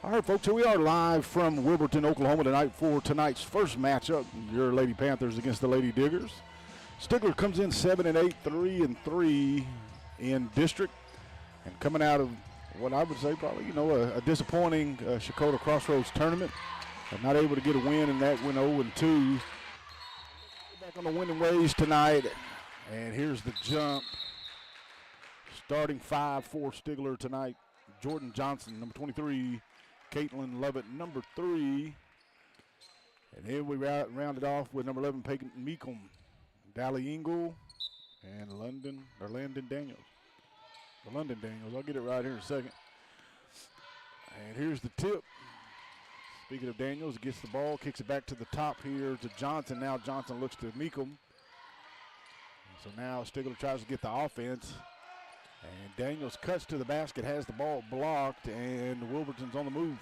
All right, folks, here we are live from Wilburton, Oklahoma tonight for tonight's first matchup. Your Lady Panthers against the Lady Diggers. Stigler comes in 7-8, 3-3 in district, and coming out of what I would say probably, a disappointing Shakota Crossroads tournament. Not able to get a win, and that went 0-2. Back on the winning ways tonight, and here's the jump. Starting 5 for Stigler tonight. Jordan Johnson, number 23. Caitlin Lovett, number 3. And then we rounded off with number 11, Peyton Meekum, Dally Engel, and Landon Daniels. The London Daniels. I'll get it right here in a second. And here's the tip. Speaking of Daniels, gets the ball, kicks it back to the top here to Johnson. Now Johnson looks to Meekum. So now Stigler tries to get the offense. And Daniels cuts to the basket, has the ball blocked, and Wilburton's on the move.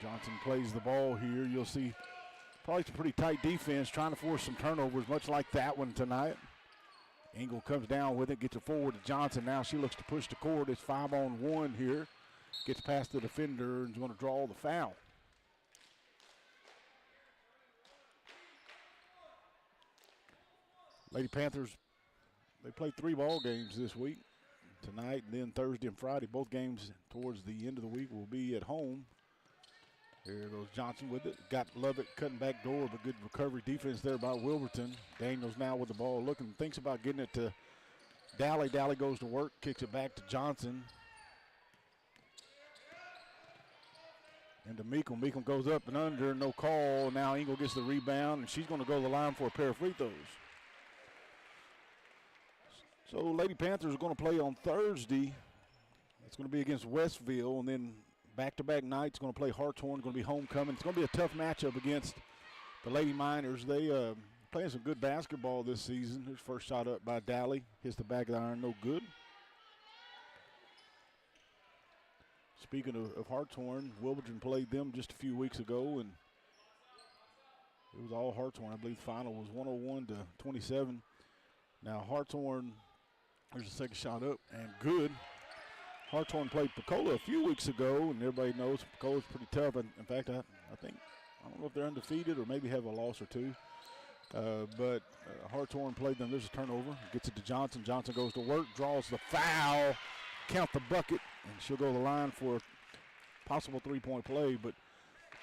Johnson plays the ball here. You'll see probably some pretty tight defense, trying to force some turnovers, much like that one tonight. Engel comes down with it, gets it forward to Johnson. Now she looks to push the court. It's 5-on-1 here. Gets past the defender and is going to draw the foul. Lady Panthers, they played 3 ball games this week, tonight and then Thursday and Friday. Both games towards the end of the week will be at home. Here goes Johnson with it. Got Lovett cutting back door, but good recovery defense there by Wilburton. Daniels now with the ball looking, thinks about getting it to Dally. Dally goes to work, kicks it back to Johnson. And to Meekum. Meekum goes up and under, no call. Now Engel gets the rebound, and she's going to go to the line for a pair of free throws. So Lady Panthers are going to play on Thursday. It's going to be against Westville, and then back-to-back nights going to play Hartshorn, going to be homecoming. It's going to be a tough matchup against the Lady Miners. They playing some good basketball this season. His first shot up by Dally. Hits the back of the iron, no good. Speaking of Hartshorn, Wilburton played them just a few weeks ago, and it was all Hartshorn. I believe the final was 101-27. Now Hartshorn, there's the second shot up, and good. Hartshorn played Pecola a few weeks ago, and everybody knows Pecola's pretty tough. In fact, I don't know if they're undefeated or maybe have a loss or two. But Hartshorn played them. There's a turnover. Gets it to Johnson. Johnson goes to work, draws the foul, count the bucket, and she'll go to the line for a possible three-point play. But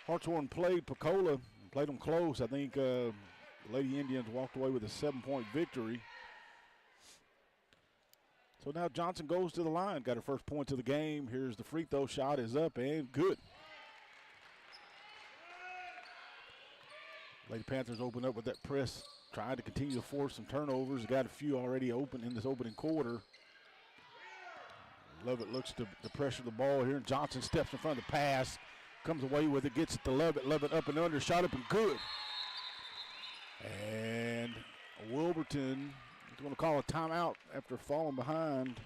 Hartshorn played Pecola, played them close. I think the Lady Indians walked away with a 7-point victory. So now Johnson goes to the line, got her first points of the game. Here's the free throw shot, is up and good. Lady Panthers open up with that press, trying to continue to force some turnovers. Got a few already open in this opening quarter. Lovett looks to pressure the ball here, and Johnson steps in front of the pass, comes away with it, gets it to Lovett. Lovett up and under, shot up and good. And Wilburton is going to call a timeout after falling behind.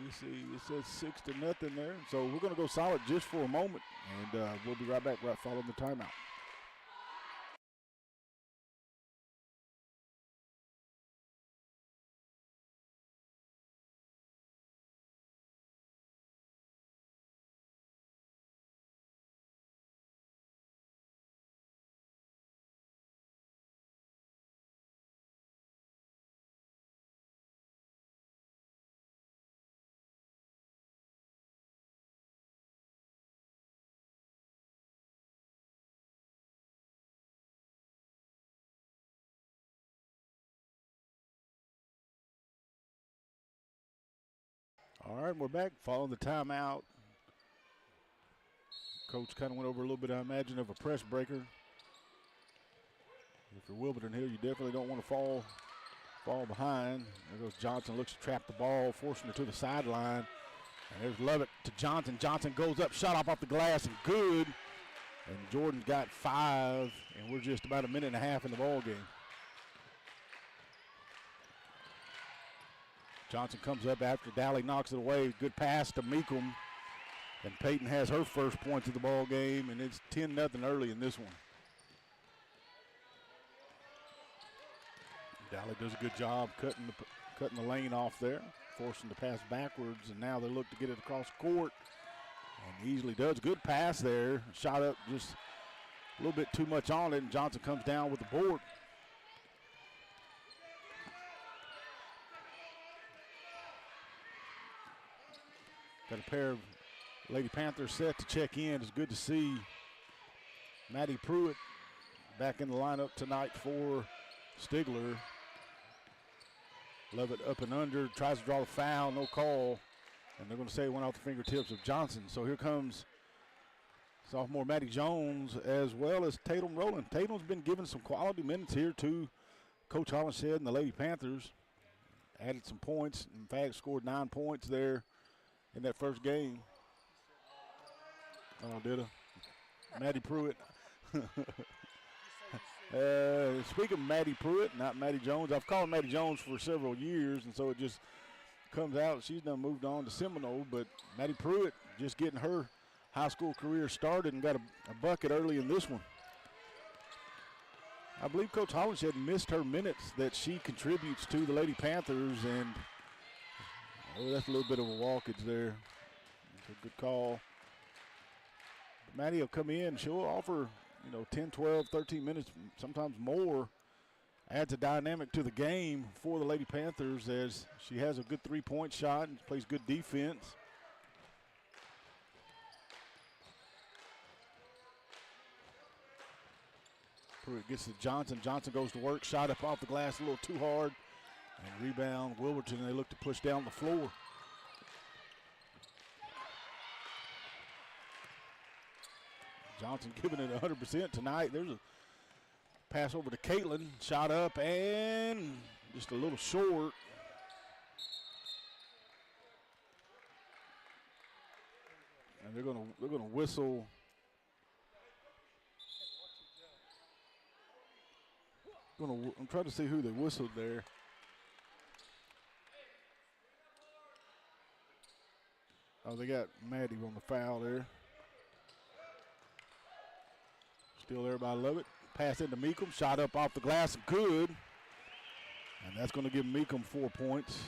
You see, it says 6-0 there. So we're going to go solid just for a moment, and we'll be right back right following the timeout. All right, we're back following the timeout. Coach kind of went over a little bit, I imagine, of a press breaker. If you're Wilburton here, you definitely don't want to fall behind. There goes Johnson, looks to trap the ball, forcing her to the sideline. And there's Lovett to Johnson. Johnson goes up, shot off the glass, and good. And Jordan's got 5, and we're just about a minute and a half in the ball game. Johnson comes up after Dally knocks it away. Good pass to Meekum. And Peyton has her first points of the ball game, and it's 10-0 early in this one. Dally does a good job cutting the lane off there. forcing the pass backwards, and now they look to get it across court, and easily does. Good pass there. Shot up just a little bit too much on it, and Johnson comes down with the board. Got a pair of Lady Panthers set to check in. It's good to see Maddie Pruitt back in the lineup tonight for Stigler. Love it up and under, tries to draw the foul, no call. And they're going to say it went off the fingertips of Johnson. So here comes sophomore Maddie Jones as well as Tatum Rowland. Tatum's been given some quality minutes here to Coach Hollinshead and the Lady Panthers. Added some points. In fact, scored 9 points there in that first game. Oh, did I? Maddie Pruitt. Speaking of Maddie Pruitt, not Maddie Jones, I've called Maddie Jones for several years, and so it just comes out. She's done moved on to Seminole, but Maddie Pruitt just getting her high school career started and got a bucket early in this one. I believe Coach Hollinshead missed her minutes that she contributes to the Lady Panthers, and that's a little bit of a walkage there. It's a good call. Maddie will come in. She'll offer, 10, 12, 13 minutes, sometimes more. Adds a dynamic to the game for the Lady Panthers as she has a good three-point shot and plays good defense. Pruitt gets to Johnson. Johnson goes to work. Shot up off the glass a little too hard. And rebound, Wilburton. They look to push down the floor. Johnson giving it 100% tonight. There's a pass over to Caitlin. Shot up and just a little short. And they're gonna whistle. I'm trying to see who they whistled there. Oh, they got Maddie on the foul there. Still there by Lovett. Pass into Meekum. Shot up off the glass. Good. And that's going to give Meekum 4 points.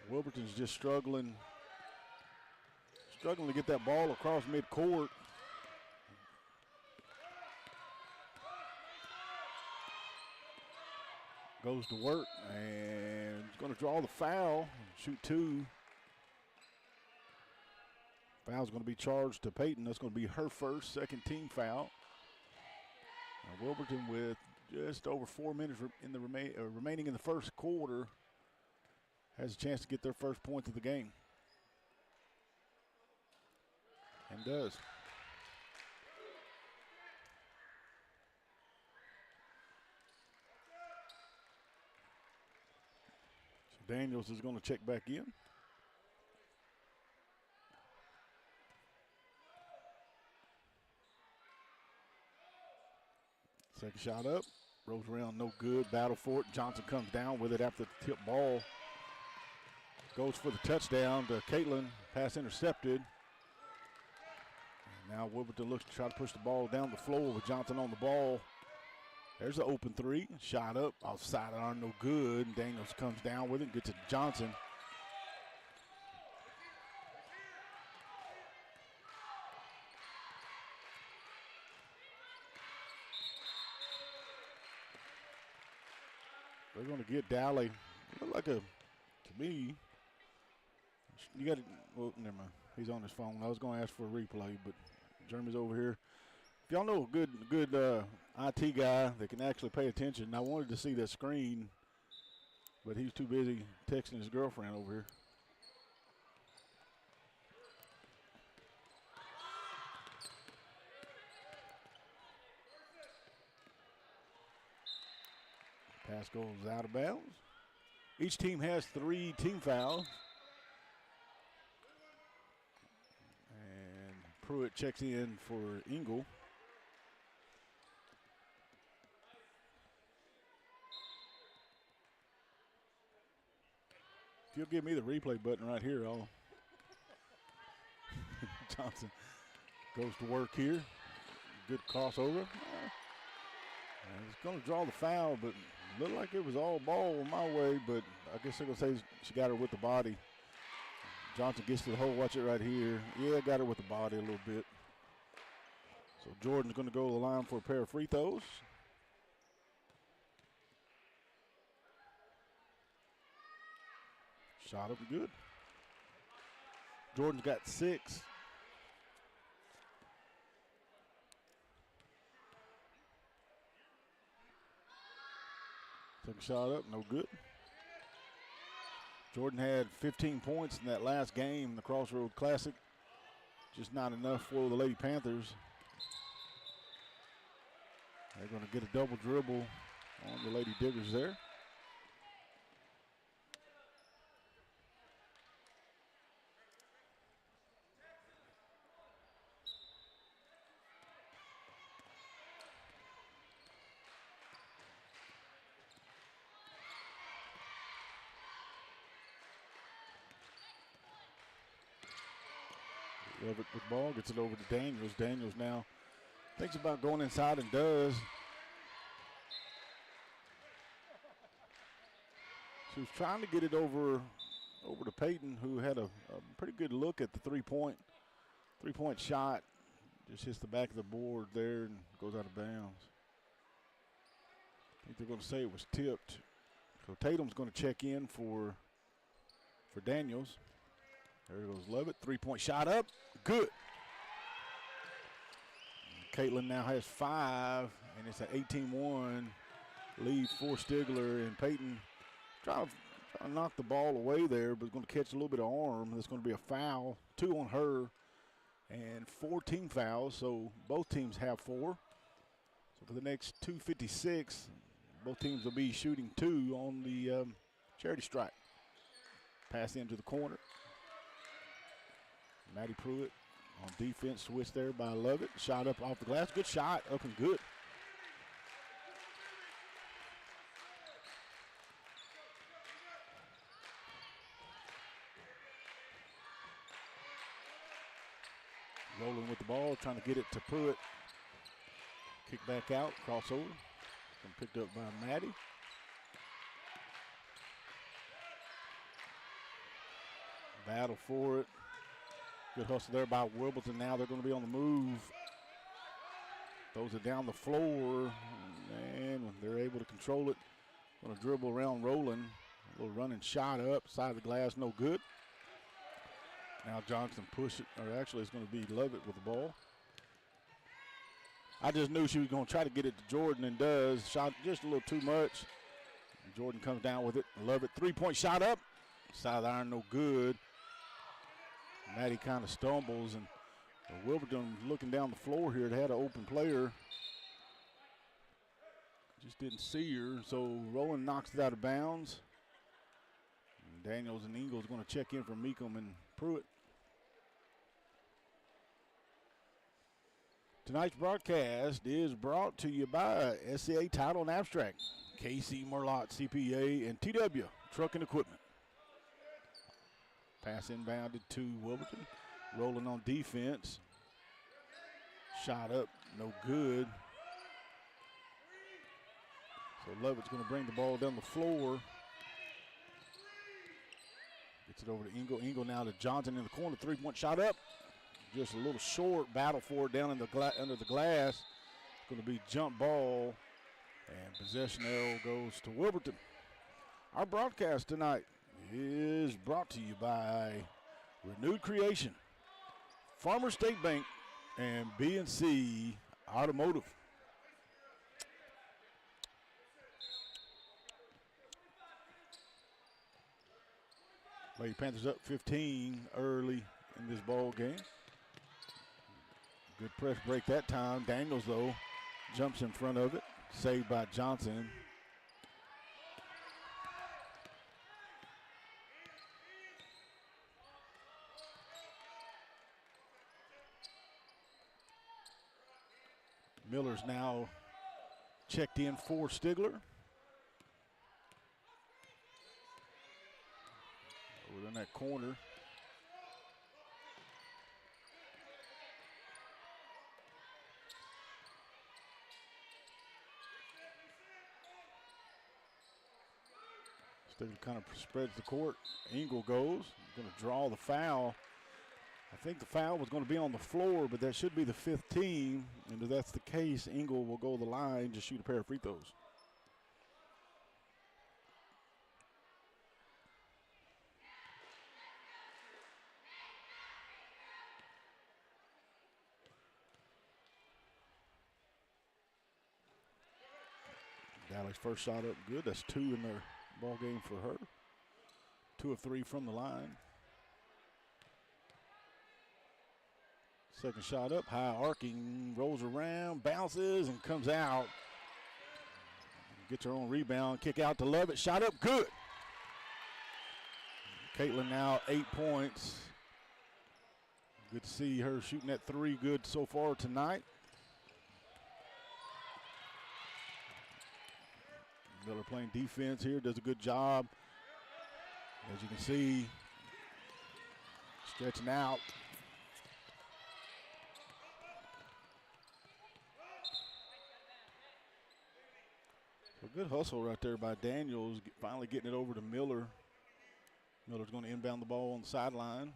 Wilburton's just struggling to get that ball across midcourt. Goes to work and is going to draw the foul. Shoot two. Foul's going to be charged to Peyton. That's going to be her first, second team foul. Now Wilburton with just over 4 minutes in the remaining in the first quarter has a chance to get their first points of the game. And does. So Daniels is going to check back in. Second shot up, rolls around, no good. Battle for it. Johnson comes down with it after the tip ball. Goes for the touchdown to Caitlin. Pass intercepted. And now Wilburton looks to try to push the ball down the floor with Johnson on the ball. There's the open three. Shot up, outside arm, no good. Daniels comes down with it, gets it to Johnson. They're going to get Dally. Look like to me, you got to, well, never mind. He's on his phone. I was going to ask for a replay, but Jeremy's over here. If y'all know a good IT guy that can actually pay attention, I wanted to see that screen, but he's too busy texting his girlfriend over here. Pass goes out of bounds. Each team has 3 team fouls. And Pruitt checks in for Engel. If you'll give me the replay button right here, I'll. Johnson goes to work here. Good crossover. And he's going to draw the foul, but Looked like it was all ball my way, but I guess they're going to say she got her with the body. Johnson gets to the hole. Watch it right here. Yeah, got her with the body a little bit. So Jordan's going to go to the line for a pair of free throws. Shot up good. Jordan's got 6. Took a shot up, no good. Jordan had 15 points in that last game, the Crossroads Classic. Just not enough for the Lady Panthers. They're going to get a double dribble on the Lady Diggers there. Levitt with the ball, gets it over to Daniels. Daniels now thinks about going inside and does. She was trying to get it over to Peyton, who had a pretty good look at the three-point shot. Just hits the back of the board there and goes out of bounds. I think they're going to say it was tipped. So Tatum's going to check in for Daniels. There goes Levitt. Three-point shot up. Good. Caitlin now has 5, and it's an 18-1 lead for Stigler. And Peyton trying to knock the ball away there, but going to catch a little bit of arm. There's going to be a foul, 2 on her, and 4 team fouls. So both teams have 4. So for the next 2:56, both teams will be shooting 2 on the charity stripe. Pass into the corner. Maddie Pruitt on defense, switch there by Lovett. Shot up off the glass. Good shot, up and good. Rolling with the ball, trying to get it to Pruitt. Kick back out, crossover. And picked up by Maddie. Battle for it. Good hustle there by Wilburton. Now they're going to be on the move. Throws it down the floor, and when they're able to control it, going to dribble around Roland. A little running shot up, side of the glass, no good. Now Johnson push it, or actually it's going to be Lovett with the ball. I just knew she was going to try to get it to Jordan and does. Shot just a little too much. Jordan comes down with it. Lovett, three-point shot up. Side of the iron, no good. Maddie kind of stumbles, and Wilburton looking down the floor here. They had an open player. Just didn't see her, so Roland knocks it out of bounds. And Daniels and Ingles going to check in for Meekum and Pruitt. Tonight's broadcast is brought to you by SCA Title and Abstract, KC Merlot CPA, and TW Truck and Equipment. Pass inbounded to Wilburton. Rolling on defense. Shot up, no good. So Lovett's going to bring the ball down the floor. Gets it over to Ingle. Ingle now to Johnson in the corner. Three-point shot up. Just a little short. Battle for it down in the under the glass. It's going to be jump ball. And possession arrow goes to Wilburton. Our broadcast tonight is brought to you by Renewed Creation, Farmer State Bank, and B&C Automotive. Lady Panthers up 15 early in this ball game. Good press break that time. Daniels, though, jumps in front of it. Saved by Johnson. Miller's now checked in for Stigler. Over in that corner. Stigler kind of spreads the court. Engel goes, going to draw the foul. I think the foul was going to be on the floor, but that should be the 5th team. And if that's the case, Engel will go to the line, just shoot a pair of free throws. Dalek's first shot up good. That's 2 in their ball game for her. 2 of 3 from the line. Second shot up, high arcing, rolls around, bounces, and comes out. Gets her own rebound, kick out to Lovett, shot up, good. Caitlin now 8 points. Good to see her shooting that 3 good so far tonight. Miller playing defense here, does a good job. As you can see, stretching out. So good hustle right there by Daniels, finally getting it over to Miller. Miller's going to inbound the ball on the sideline.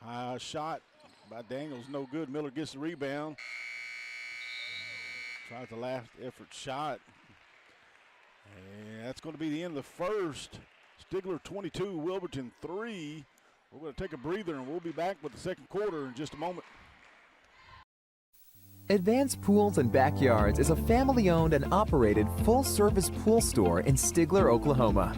High shot by Daniels, no good. Miller gets the rebound. Tries the last effort shot. And that's going to be the end of the first. Stigler 22, Wilburton 3. We're going to take a breather and we'll be back with the second quarter in just a moment. Advanced Pools and Backyards is a family-owned and operated full-service pool store in Stigler, Oklahoma.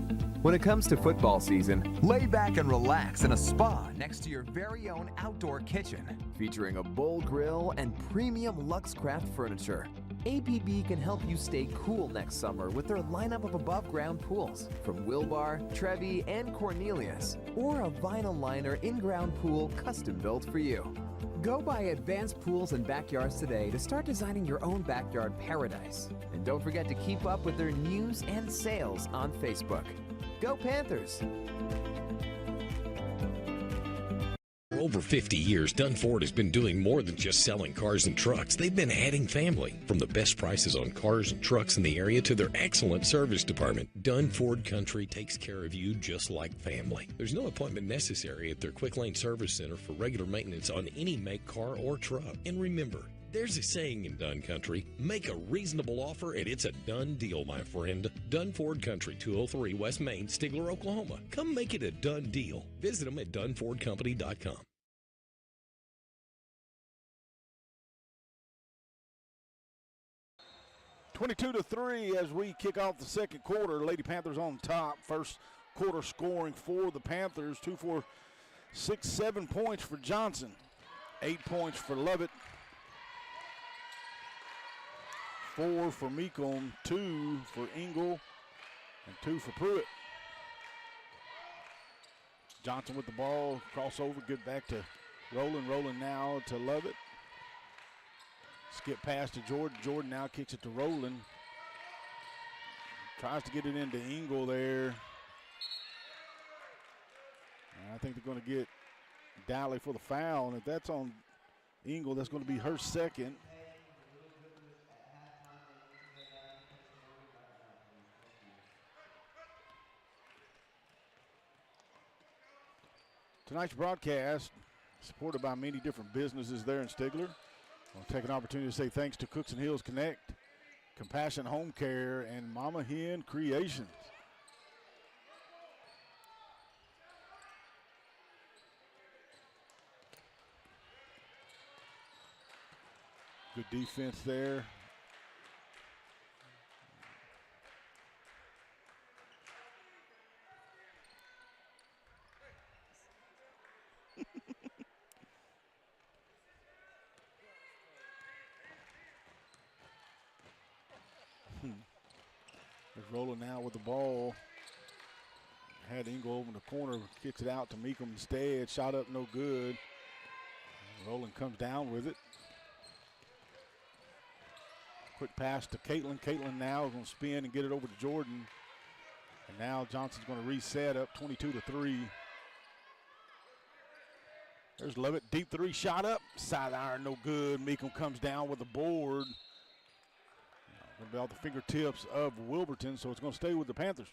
When it comes to football season, lay back and relax in a spa next to your very own outdoor kitchen, featuring a bowl grill and premium Luxcraft furniture. APB can help you stay cool next summer with their lineup of above-ground pools from Wilbar, Trevi, and Cornelius, or a vinyl liner in-ground pool custom-built for you. Go by Advanced Pools and Backyards today to start designing your own backyard paradise. And don't forget to keep up with their news and sales on Facebook. Go Panthers! For over 50 years, Dunn Ford has been doing more than just selling cars and trucks. They've been adding family. From the best prices on cars and trucks in the area to their excellent service department, Dunn Ford Country takes care of you just like family. There's no appointment necessary at their Quick Lane Service Center for regular maintenance on any make, car, or truck. And remember, there's a saying in Dunn Country, make a reasonable offer and it's a done deal, my friend. Dunn Ford Country, 203 West Main, Stigler, Oklahoma. Come make it a done deal. Visit them at DunnFordCompany.com. 22-3 as we kick off the second quarter. Lady Panthers on top. First quarter scoring for the Panthers. 2, 4, 6, 7 points for Johnson. 8 points for Lovett. 4 for Meekum. 2 for Engel. And 2 for Pruitt. Johnson with the ball. Crossover. Get back to Rowland. Rowland now to Lovett. Skip pass to Jordan. Jordan now kicks it to Rowland. Tries to get it into Engel there. And I think they're going to get Dally for the foul. And if that's on Engel, that's going to be her second. Tonight's broadcast supported by many different businesses there in Stigler. I'll take an opportunity to say thanks to Cooks and Hills Connect, Compassion Home Care, and Mama Hen Creations. Good defense there. Rolling now with the ball. Had Engel over in the corner, kicks it out to Meekum instead. Shot up, no good. Rowland comes down with it. Quick pass to Caitlin. Caitlin now is going to spin and get it over to Jordan. And now Johnson's going to reset up 22-3. There's Lovett, deep three, shot up. Side iron, no good. Meekum comes down with the board. Going to be off the fingertips of Wilburton, so it's going to stay with the Panthers.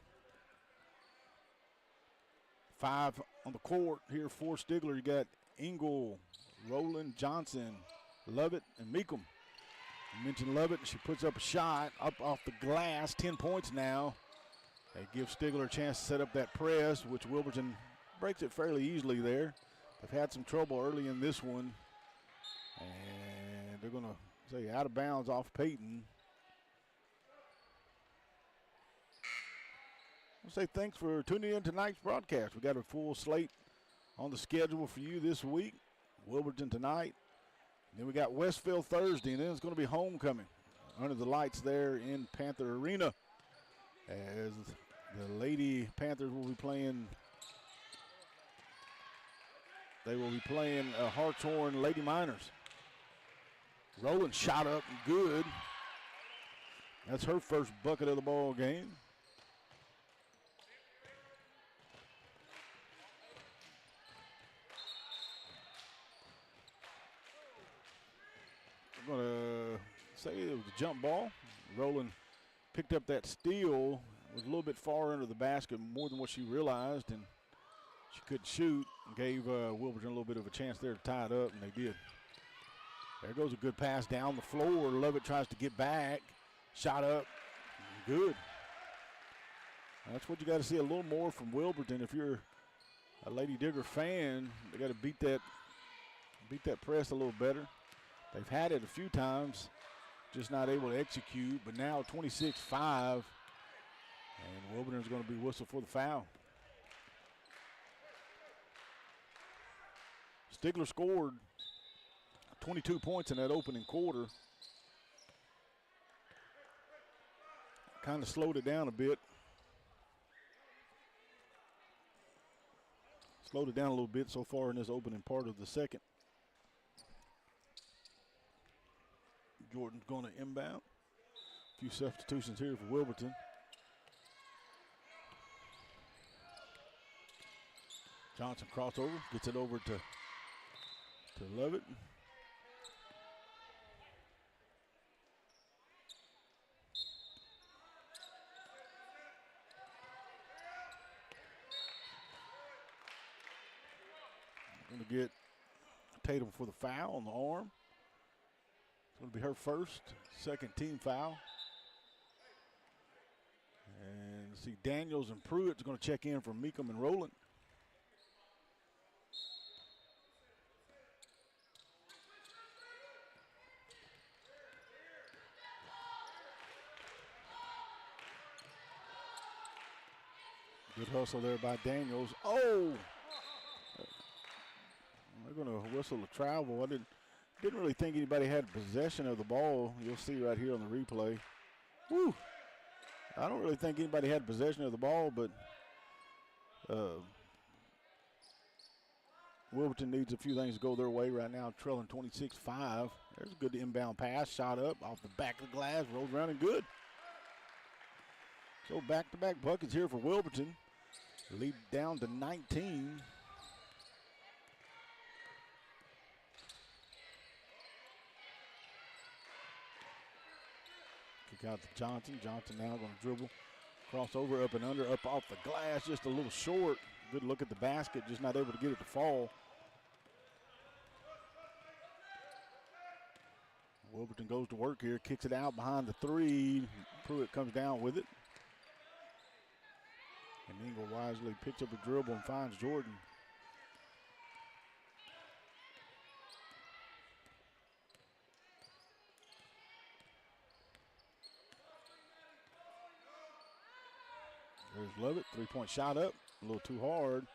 5 on the court here for Stigler. You got Engel, Rowland, Johnson, Lovett, and Meekum. You mentioned Lovett, and she puts up a shot up off the glass. 10 points now. They give Stigler a chance to set up that press, which Wilburton breaks it fairly easily there. They've had some trouble early in this one. And they're going to say out of bounds off Peyton. I'll say thanks for tuning in tonight's broadcast. We got a full slate on the schedule for you this week. Wilburton tonight. And then we got Westfield Thursday, and then it's going to be homecoming under the lights there in Panther Arena, as the Lady Panthers will be playing. They will be playing Hartshorn Lady Miners. Rowland shot up and good. That's her first bucket of the ball game. I'm going to say it was a jump ball. Rowland picked up that steal, was a little bit far under the basket, more than what she realized, and she couldn't shoot, and gave Wilburton a little bit of a chance there to tie it up, and they did. There goes a good pass down the floor. Lovett tries to get back. Shot up. Good. That's what you got to see a little more from Wilburton. If you're a Lady Digger fan, they got to beat that press a little better. They've had it a few times, just not able to execute. But now 26-5, and Wilburton's going to be whistled for the foul. Stigler scored 22 points in that opening quarter. Kind of slowed it down a bit. Slowed it down a little bit so far in this opening part of the second. Jordan's going to inbound. A few substitutions here for Wilburton. Johnson crossover, gets it over to Lovett. Going to get Tatum for the foul on the arm. It's going to be her first, second team foul. And see Daniels and Pruitt's going to check in for Meekum and Rowland. Good hustle there by Daniels. Oh! They're going to whistle a travel. I didn't really think anybody had possession of the ball. You'll see right here on the replay. Woo! I don't really think anybody had possession of the ball, but Wilburton needs a few things to go their way right now, trailing 26-5. There's a good inbound pass, shot up off the back of the glass, rolls around and good. So back-to-back buckets here for Wilburton. Lead down to 19. Kick out to Johnson. Johnson now going to dribble. Crossover up and under, up off the glass, just a little short. Good look at the basket, just not able to get it to fall. Wilburton goes to work here, kicks it out behind the three. Pruitt comes down with it. And Engel wisely picks up a dribble and finds Jordan. There's Lovett, three-point shot up, a little too hard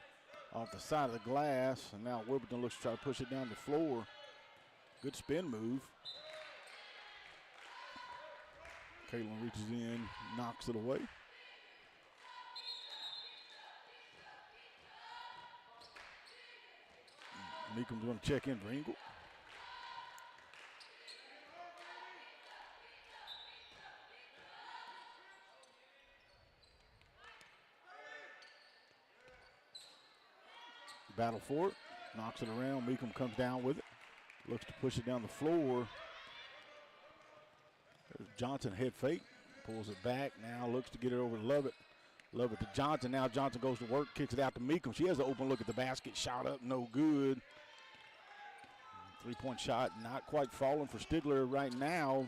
off the side of the glass. And now Wilburton looks to try to push it down the floor. Good spin move. Caitlin reaches in, knocks it away. Meekum's going to check in for Engel. Battle for it. Knocks it around. Meekum comes down with it. Looks to push it down the floor. There's Johnson head fake. Pulls it back. Now looks to get it over to Lovett. Lovett to Johnson. Now Johnson goes to work. Kicks it out to Meekum. She has an open look at the basket. Shot up. No good. 3-point shot not quite falling for Stigler right now.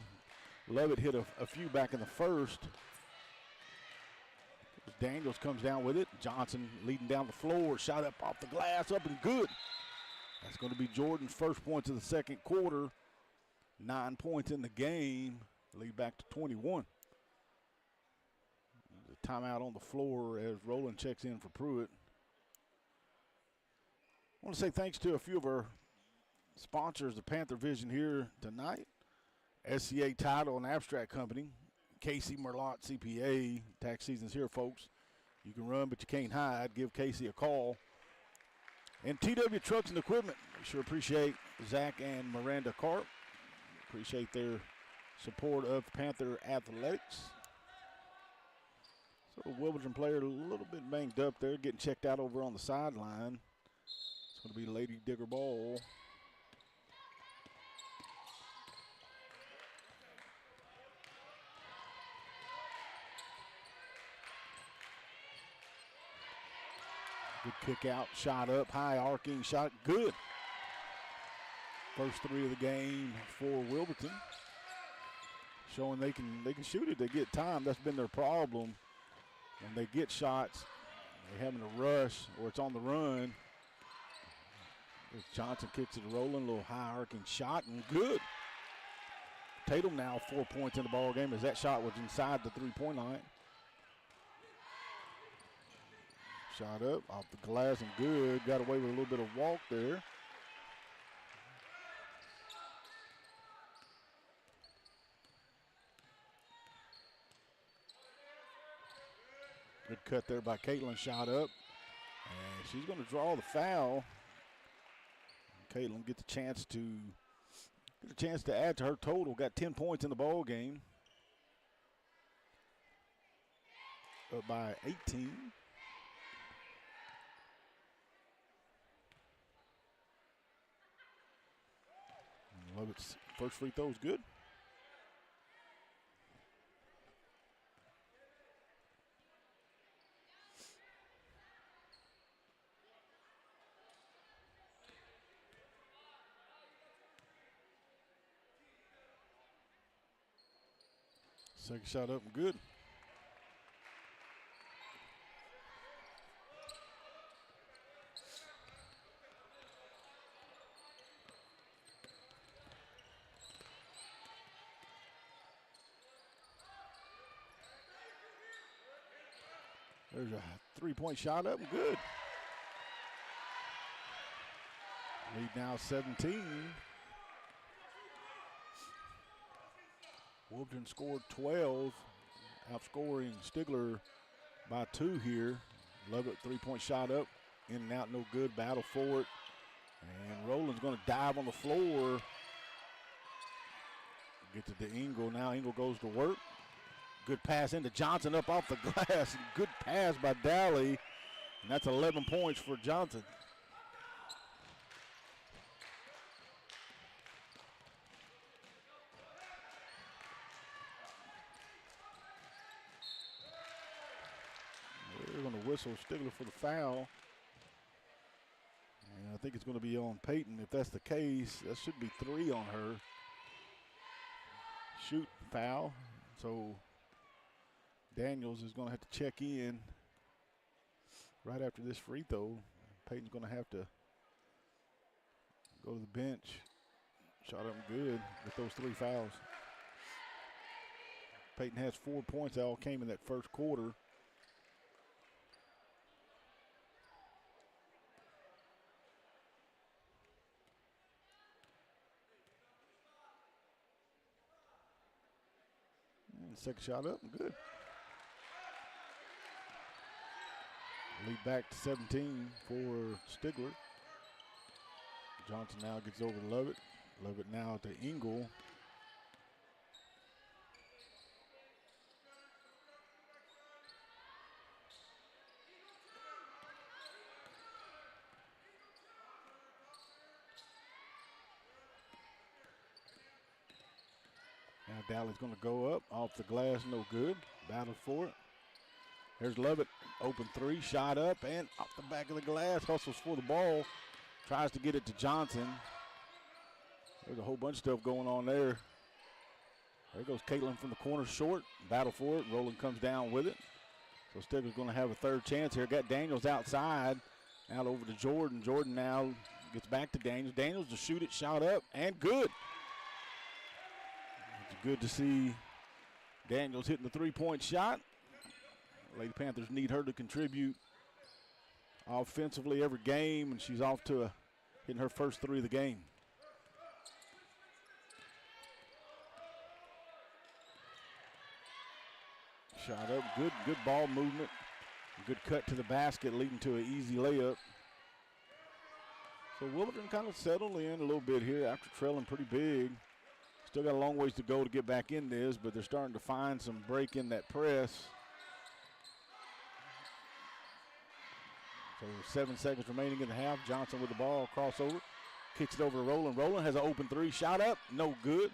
Lovett hit a few back in the first. Daniels comes down with it. Johnson leading down the floor. Shot up off the glass. Up and good. That's going to be Jordan's first points of the second quarter. 9 points in the game. Lead back to 21. There's a timeout on the floor as Rowland checks in for Pruitt. I want to say thanks to a few of our sponsors, the Panther Vision here tonight. SCA Title and Abstract Company. Casey Merlot CPA. Tax season's here, folks. You can run, but you can't hide. Give Casey a call. And TW Trucks and Equipment. We sure appreciate Zach and Miranda Karp. Appreciate their support of Panther Athletics. So Wilburton player a little bit banged up there, getting checked out over on the sideline. It's going to be Lady Digger ball. Good kick out, shot up, high arcing shot, good. First three of the game for Wilburton. Showing they can shoot it, they get time. That's been their problem. When they get shots, they're having to rush or it's on the run. As Johnson kicks it rolling, a little high arcing shot and good. Tatum now 4 points in the ball game as that shot was inside the 3-point line. Shot up off the glass and good. Got away with a little bit of walk there. Good cut there by Caitlin. Shot up. And she's going to draw the foul. Caitlin gets a chance to add to her total. Got 10 points in the ball game. Up by 18. Lovett's first free throw is good. Second shot up and good. There's a 3-point shot up and good. Lead now 17. Wilburton scored 12, outscoring Stigler by 2 here. Lovett 3-point shot up, in and out, no good. Battle for it. And Rowland's going to dive on the floor. Get to Ingle. Now Ingle goes to work. Good pass into Johnson up off the glass. Good pass by Dally. And that's 11 points for Johnson. They're going to whistle Stigler for the foul. And I think it's going to be on Peyton. If that's the case, that should be 3 on her. Shoot, foul. So Daniels is going to have to check in right after this free throw. Peyton's going to have to go to the bench. Shot up good with those 3 fouls. Peyton has 4 points. They all came in that first quarter. And second shot up and good. Lead back to 17 for Stigler. Johnson now gets over to Lovett. Lovett now to Ingle. Dalley's going to go up off the glass, no good. Battle for it. Here's Lovett, open three, shot up and off the back of the glass, hustles for the ball, tries to get it to Johnson. There's a whole bunch of stuff going on there. There goes Caitlin from the corner short, battle for it. Rowland comes down with it. So Stigler's going to have a third chance here. Got Daniels outside, out over to Jordan. Jordan now gets back to Daniels. Daniels to shoot it, shot up and good. It's good to see Daniels hitting the three-point shot. Lady Panthers need her to contribute offensively every game, and she's off to hitting her first three of the game. Shot up, good ball movement. Good cut to the basket, leading to an easy layup. So Wilburton kind of settled in a little bit here after trailing pretty big. Still got a long ways to go to get back in this, but they're starting to find some break in that press. So 7 seconds remaining in the half. Johnson with the ball, crossover. Kicks it over to Rowland. Rowland has an open three. Shot up, no good.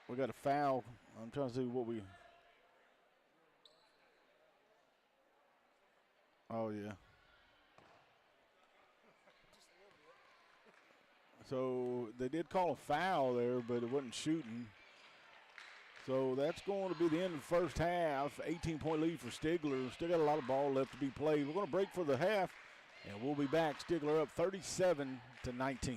We got a foul. I'm trying to see what we. Oh, yeah. So they did call a foul there, but it wasn't shooting. So that's going to be the end of the first half. 18-point lead for Stigler. Still got a lot of ball left to be played. We're going to break for the half, and we'll be back. Stigler up 37-19.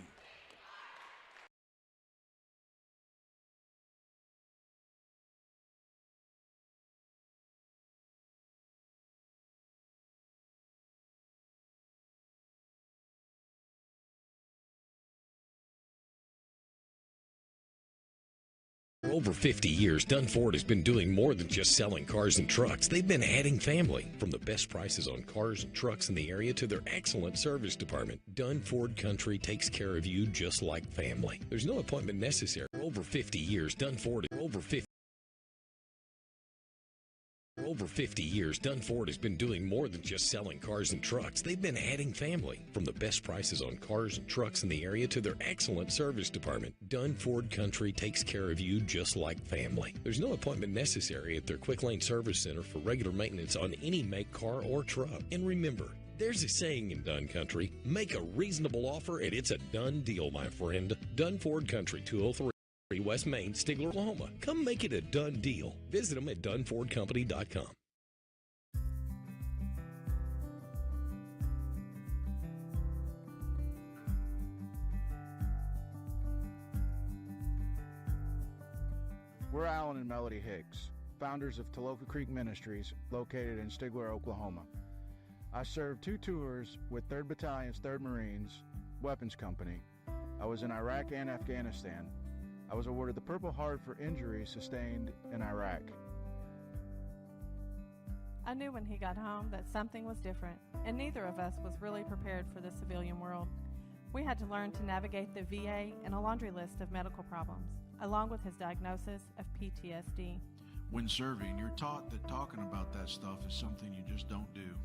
For over 50 years, Dunn Ford has been doing more than just selling cars and trucks. They've been adding family. From the best prices on cars and trucks in the area to their excellent service department, Dunn Ford Country takes care of you just like family. There's no appointment necessary. For over 50 years, Dunn Ford has been doing more than just selling cars and trucks. They've been adding family. From the best prices on cars and trucks in the area to their excellent service department, Dunn Ford Country takes care of you just like family. There's no appointment necessary at their Quick Lane Service Center for regular maintenance on any make, car, or truck. And remember, there's a saying in Dunn Country, make a reasonable offer and it's a done deal, my friend. Dunn Ford Country, 203 West Main, Stigler, Oklahoma. Come make it a done deal. Visit them at DunnFordCompany.com. We're Alan and Melody Higgs, founders of Taloka Creek Ministries, located in Stigler, Oklahoma. I served 2 tours with 3rd Battalion's 3rd Marines, Weapons Company. I was in Iraq and Afghanistan. I was awarded the Purple Heart for injuries sustained in Iraq. I knew when he got home that something was different, and neither of us was really prepared for the civilian world. We had to learn to navigate the VA and a laundry list of medical problems, along with his diagnosis of PTSD. When serving, you're taught that talking about that stuff is something you just don't do.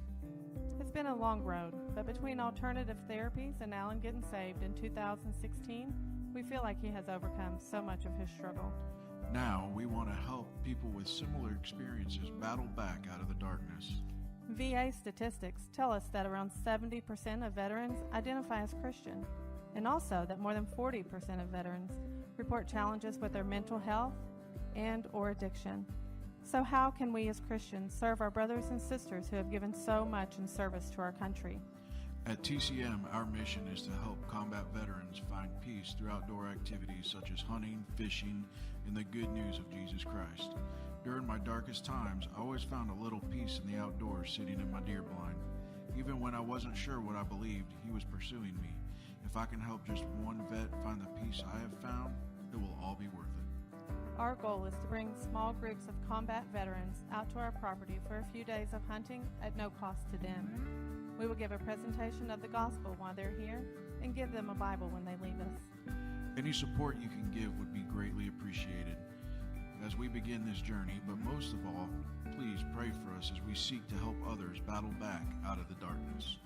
It's been a long road, but between alternative therapies and Alan getting saved in 2016, we feel like he has overcome so much of his struggle. Now we want to help people with similar experiences battle back out of the darkness. VA statistics tell us that around 70% of veterans identify as Christian, and also that more than 40% of veterans report challenges with their mental health and or addiction. So how can we as Christians serve our brothers and sisters who have given so much in service to our country? At TCM, our mission is to help combat veterans find peace through outdoor activities such as hunting, fishing, and the good news of Jesus Christ. During my darkest times, I always found a little peace in the outdoors sitting in my deer blind. Even when I wasn't sure what I believed, he was pursuing me. If I can help just one vet find the peace I have found, it will all be worth it. Our goal is to bring small groups of combat veterans out to our property for a few days of hunting at no cost to them. We will give a presentation of the gospel while they're here and give them a Bible when they leave us. Any support you can give would be greatly appreciated as we begin this journey, but most of all, please pray for us as we seek to help others battle back out of the darkness.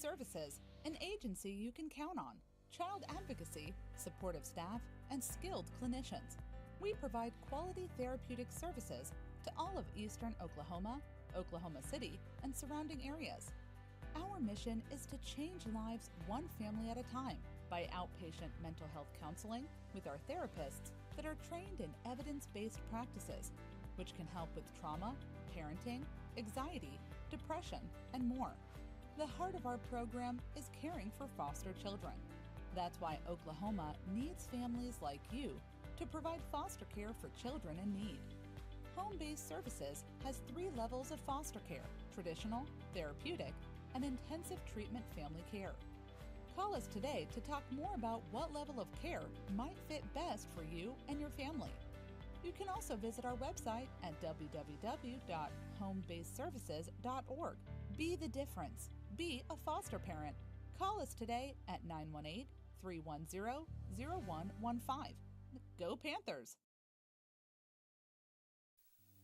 Services, an agency you can count on, child advocacy, supportive staff, and skilled clinicians. We provide quality therapeutic services to all of eastern Oklahoma, Oklahoma City, and surrounding areas. Our mission is to change lives one family at a time by outpatient mental health counseling with our therapists that are trained in evidence-based practices, which can help with trauma, parenting, anxiety, depression, and more. The heart of our program is caring for foster children. That's why Oklahoma needs families like you to provide foster care for children in need. Home-based services has 3 levels of foster care: traditional, therapeutic, and intensive treatment family care. Call us today to talk more about what level of care might fit best for you and your family. You can also visit our website at www.homebasedservices.org. Be the difference. Be a foster parent. Call us today at 918-310-0115. Go Panthers!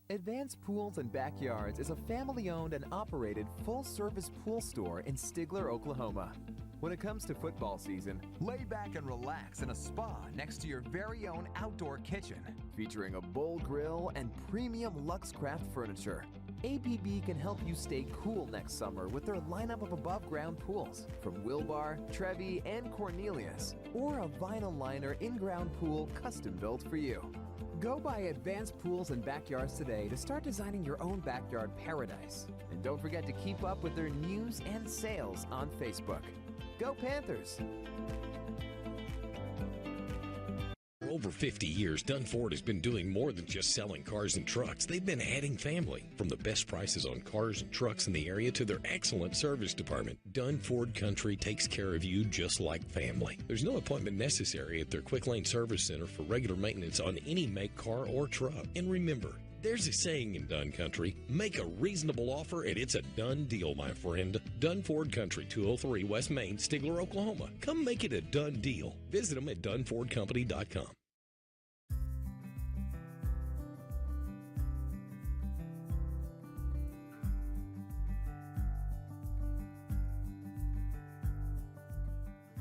Advanced Pools and Backyards is a family-owned and operated full-service pool store in Stigler, Oklahoma. When it comes to football season, lay back and relax in a spa next to your very own outdoor kitchen, featuring a bowl grill and premium Luxcraft furniture. APB can help you stay cool next summer with their lineup of above-ground pools from Wilbar, Trevi, and Cornelius, or a vinyl liner in-ground pool custom-built for you. Go by Advanced Pools and Backyards today to start designing your own backyard paradise. And don't forget to keep up with their news and sales on Facebook. Go Panthers! For over 50 years, Dunn Ford has been doing more than just selling cars and trucks. They've been adding family. From the best prices on cars and trucks in the area to their excellent service department, Dunn Ford Country takes care of you just like family. There's no appointment necessary at their Quick Lane Service Center for regular maintenance on any make, car, or truck. And remember, there's a saying in Dunn Country, make a reasonable offer and it's a done deal, my friend. Dunn Ford Country, 203 West Main, Stigler, Oklahoma. Come make it a done deal. Visit them at DunnFordCompany.com.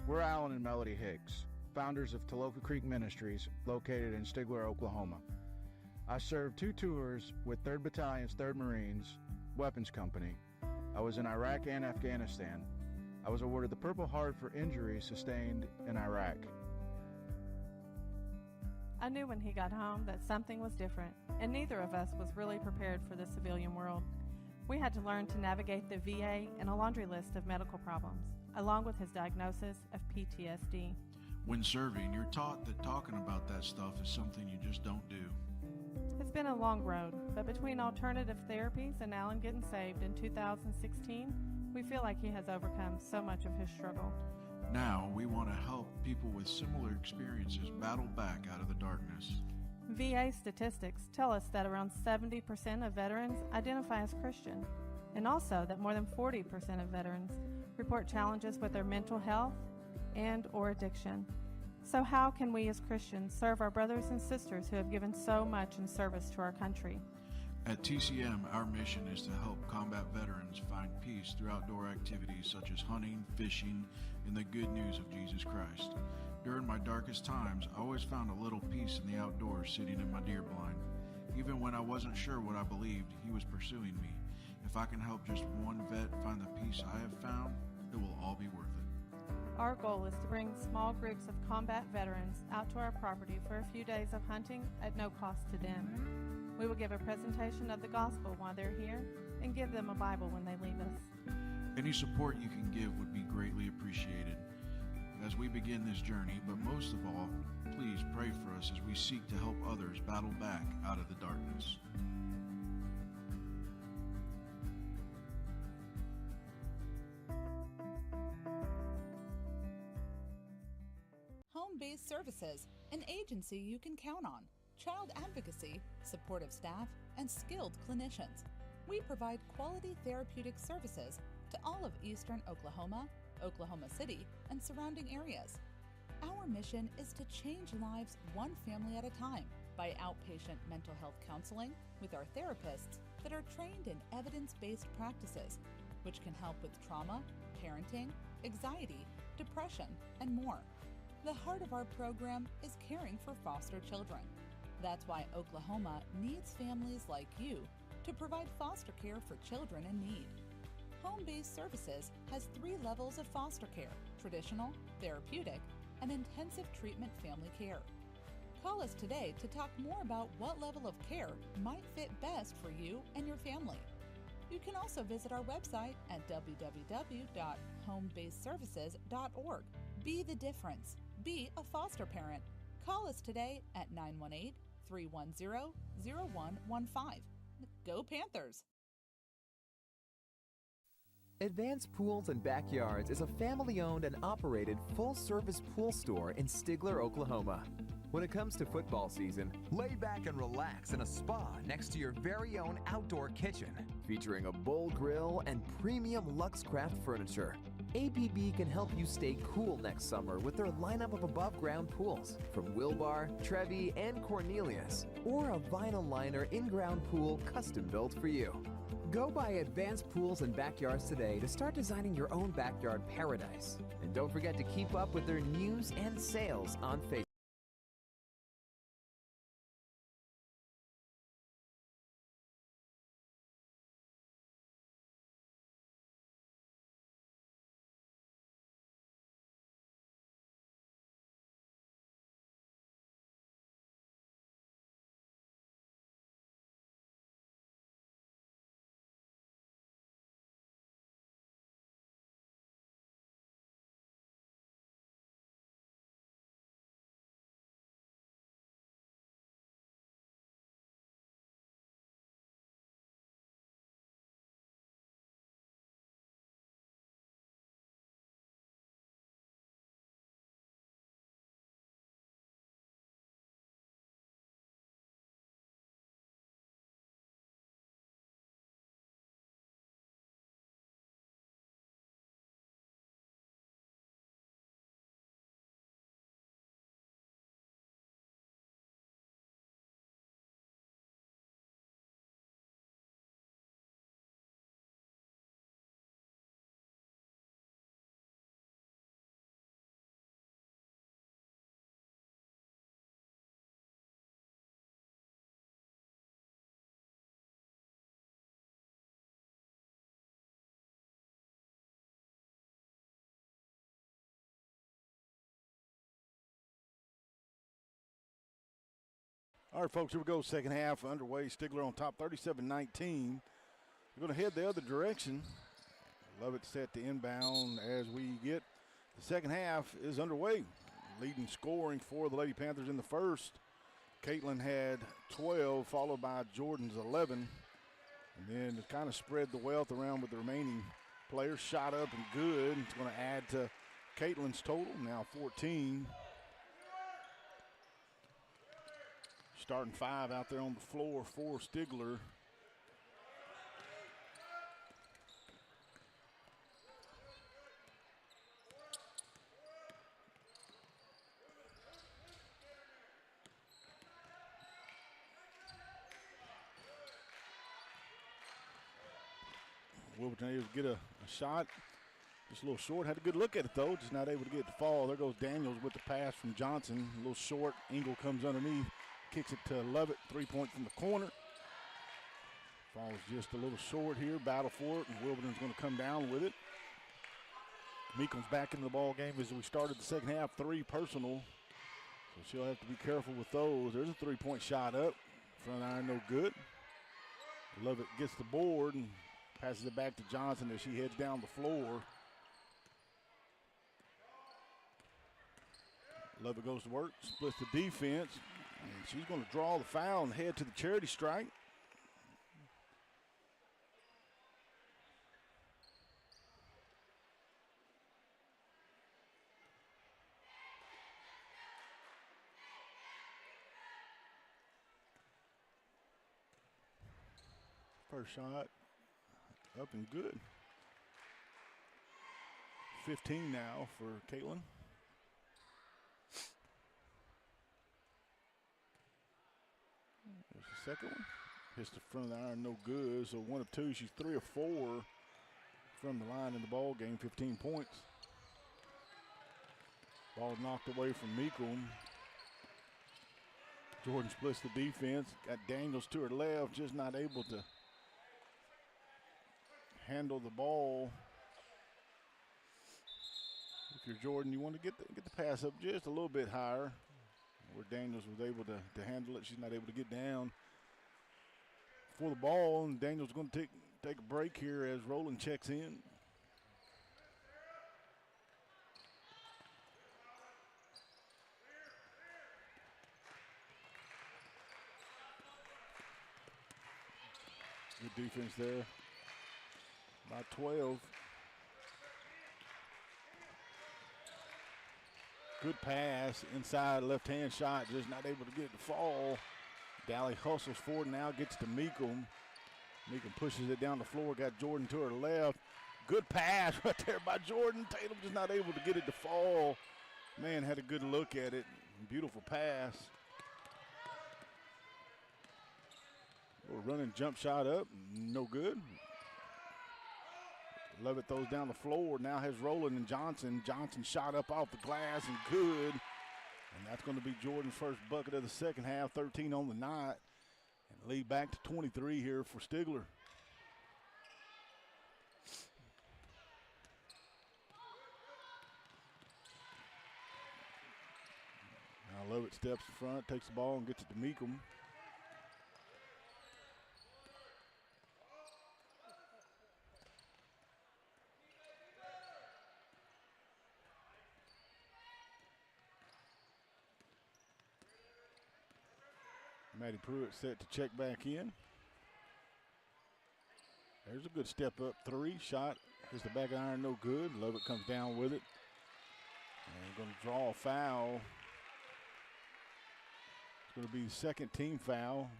We're Alan and Melody Higgs, founders of Talofa Creek Ministries, located in Stigler, Oklahoma. I served 2 tours with 3rd Battalion's 3rd Marines Weapons Company. I was in Iraq and Afghanistan. I was awarded the Purple Heart for injuries sustained in Iraq. I knew when he got home that something was different, and neither of us was really prepared for the civilian world. We had to learn to navigate the VA and a laundry list of medical problems, along with his diagnosis of PTSD. When serving, you're taught that talking about that stuff is something you just don't do. It's been a long road, but between alternative therapies and Alan getting saved in 2016, we feel like he has overcome so much of his struggle. Now, we want to help people with similar experiences battle back out of the darkness. VA statistics tell us that around 70% of veterans identify as Christian, and also that more than 40% of veterans report challenges with their mental health and or addiction. So how can we as Christians serve our brothers and sisters who have given so much in service to our country? At TCM, our mission is to help combat veterans find peace through outdoor activities such as hunting, fishing, and the good news of Jesus Christ. During my darkest times, I always found a little peace in the outdoors sitting in my deer blind. Even when I wasn't sure what I believed, he was pursuing me. If I can help just one vet find the peace I have found, it will all be worth it. Our goal is to bring small groups of combat veterans out to our property for a few days of hunting at no cost to them. We will give a presentation of the gospel while they're here and give them a Bible when they leave us. Any support you can give would be greatly appreciated as we begin this journey, but most of all, please pray for us as we seek to help others battle back out of the darkness. Home-based Services, an agency you can count on, child advocacy, supportive staff, and skilled clinicians. We provide quality therapeutic services to all of eastern Oklahoma, Oklahoma City, and surrounding areas. Our mission is to change lives one family at a time by outpatient mental health counseling with our therapists that are trained in evidence-based practices, which can help with trauma, parenting, anxiety, depression, and more. The heart of our program is caring for foster children. That's why Oklahoma needs families like you to provide foster care for children in need. Home-based services has 3 levels of foster care: traditional, therapeutic, and intensive treatment family care. Call us today to talk more about what level of care might fit best for you and your family. You can also visit our website at www.homebasedservices.org. Be the difference. Be a foster parent. Call us today at 918-310-0115. Go Panthers! Advanced Pools and Backyards is a family-owned and operated full-service pool store in Stigler, Oklahoma. When it comes to football season, lay back and relax in a spa next to your very own outdoor kitchen, featuring a bowl grill and premium Luxcraft furniture. APB can help you stay cool next summer with their lineup of above-ground pools from Wilbar, Trevi, and Cornelius, or a vinyl liner in-ground pool custom-built for you. Go by Advanced Pools and Backyards today to start designing your own backyard paradise. And don't forget to keep up with their news and sales on Facebook. All right, folks, here we go. Second half underway. Stigler on top, 37-19. We're going to head the other direction. Lovett set to inbound as we get the second half is underway. Leading scoring for the Lady Panthers in the first. Caitlin had 12, followed by Jordan's 11. And then kind of spread the wealth around with the remaining players. Shot up and good. It's going to add to Caitlin's total, now 14. Starting 5 out there on the floor for Stigler. Wilburton able to get a shot. Just a little short. Had a good look at it, though. Just not able to get it to fall. There goes Daniels with the pass from Johnson. A little short. Engel comes underneath. Kicks it to Lovett. 3-point from the corner. Falls just a little short here. Battle for it. And Wilburton's going to come down with it. Meekum's back in the ball game as we started the second half. 3 personal. So she'll have to be careful with those. There's a 3-point shot up. Front iron no good. Lovett gets the board and passes it back to Johnson as she heads down the floor. Lovett goes to work, splits the defense, and she's going to draw the foul and head to the charity strike. First shot up and good. 15 now for Caitlin. There's the second one. Hits the front of the iron, no good. So 1 of 2. She's 3 of 4 from the line in the ball game, 15 points. Ball knocked away from Meekum. Jordan splits the defense. Got Daniels to her left, just not able to handle the ball. If you're Jordan, you want to get the pass up just a little bit higher. Where Daniels was able to handle it, she's not able to get down for the ball, and Daniels going to take a break here as Rowland checks in. Good defense there. About 12. Good pass, inside left-hand shot, just not able to get it to fall. Dally hustles forward, now gets to Meekum. Meekum pushes it down the floor, got Jordan to her left. Good pass right there by Jordan. Tatum just not able to get it to fall. Man, had a good look at it. Beautiful pass. Running jump shot up, no good. Lovett throws down the floor, now has Rowland and Johnson. Johnson shot up off the glass and good. And that's going to be Jordan's first bucket of the second half, 13 on the night. And lead back to 23 here for Stigler. Now Lovett steps in front, takes the ball and gets it to Meekum. Maddie Pruitt set to check back in. There's a good step up three. Shot is the back iron, no good. Lovett comes down with it. And going to draw a foul. It's going to be the second team foul.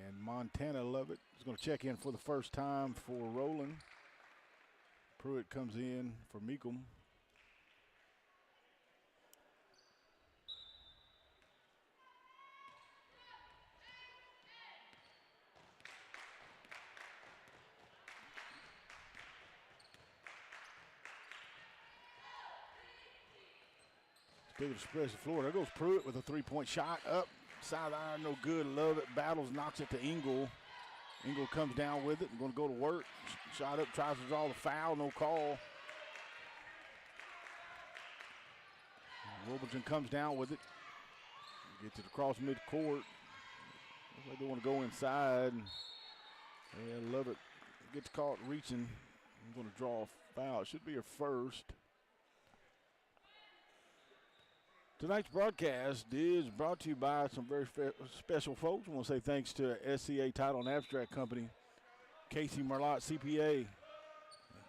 And Montana Lovett is going to check in for the first time for Rowland. Pruitt comes in for Meekum. Stigler spreads the floor. There goes Pruitt with a three-point shot up. Side iron, no good. Lovett battles, knocks it to Engel. Engel comes down with it and going to go to work. Shot up, tries to draw the foul, no call. Wilburton comes down with it. Gets it across midcourt. Looks like they want to go inside. And Lovett gets caught reaching. I'm going to draw a foul. It should be her first. Tonight's broadcast is brought to you by some very special folks. I want to say thanks to SCA Title and Abstract Company, Casey Merlot CPA,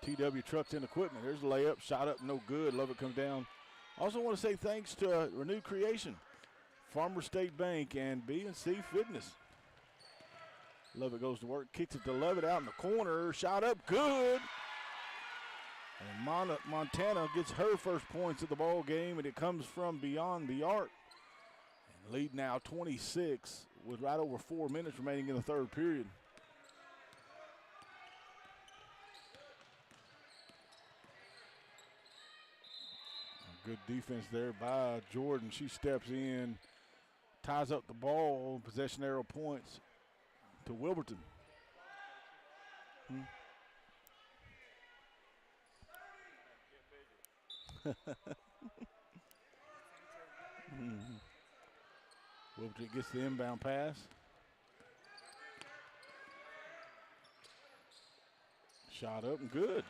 TW Trucks and Equipment. There's a layup, shot up, no good. Lovett comes down. Also want to say thanks to Renewed Creation, Farmer State Bank, and B&C Fitness. Lovett goes to work, kicks it to Lovett out in the corner, shot up, good. And Montana gets her first points of the ball game, and it comes from beyond the arc. And lead now 26 with right over 4 minutes remaining in the third period. Good defense there by Jordan. She steps in, ties up the ball, possession arrow points to Wilburton. Wilburton gets the inbound pass. Shot up and good.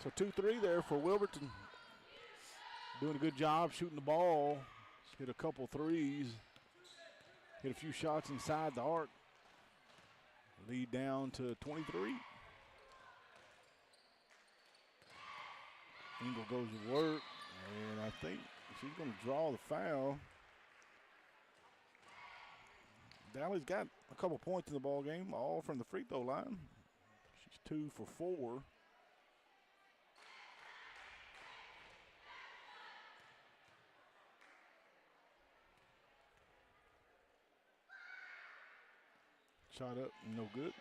So 2-3 there for Wilburton. Doing a good job shooting the ball. Hit a couple threes. Hit a few shots inside the arc. Lead down to 23. Engel goes to work, and I think she's going to draw the foul. Dalley's got a couple points in the ball game, all from the free throw line. She's 2 for 4. Shot up, no good.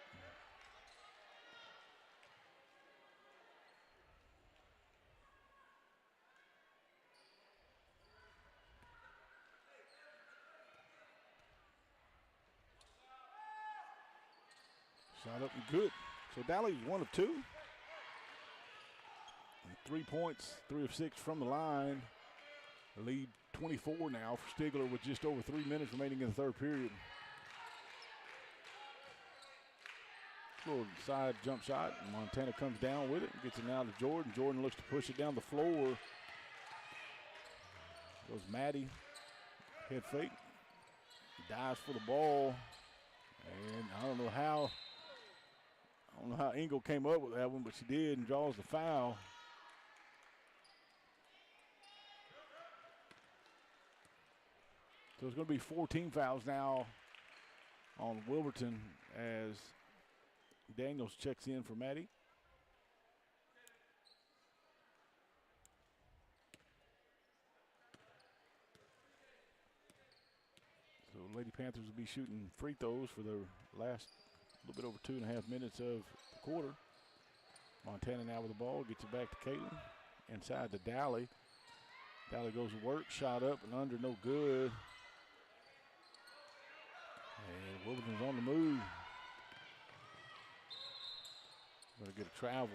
Shot up and good. So Dalley's 1 of 2. And 3 points, 3 of 6 from the line. The lead 24 now for Stigler with just over 3 minutes remaining in the third period. Little side jump shot. Montana comes down with it, gets it now to Jordan. Jordan looks to push it down the floor. Goes Maddie, head fake, dives for the ball, and I don't know how Engel came up with that one, but she did and draws the foul. So it's going to be 14 fouls now on Wilburton as Daniels checks in for Maddie. So Lady Panthers will be shooting free throws for their last little bit over 2.5 minutes of the quarter. Montana now with the ball, gets it back to Caitlin. Inside to Dally. Dally goes to work, shot up and under, no good. And Wilburton's on the move. Going to get a travel.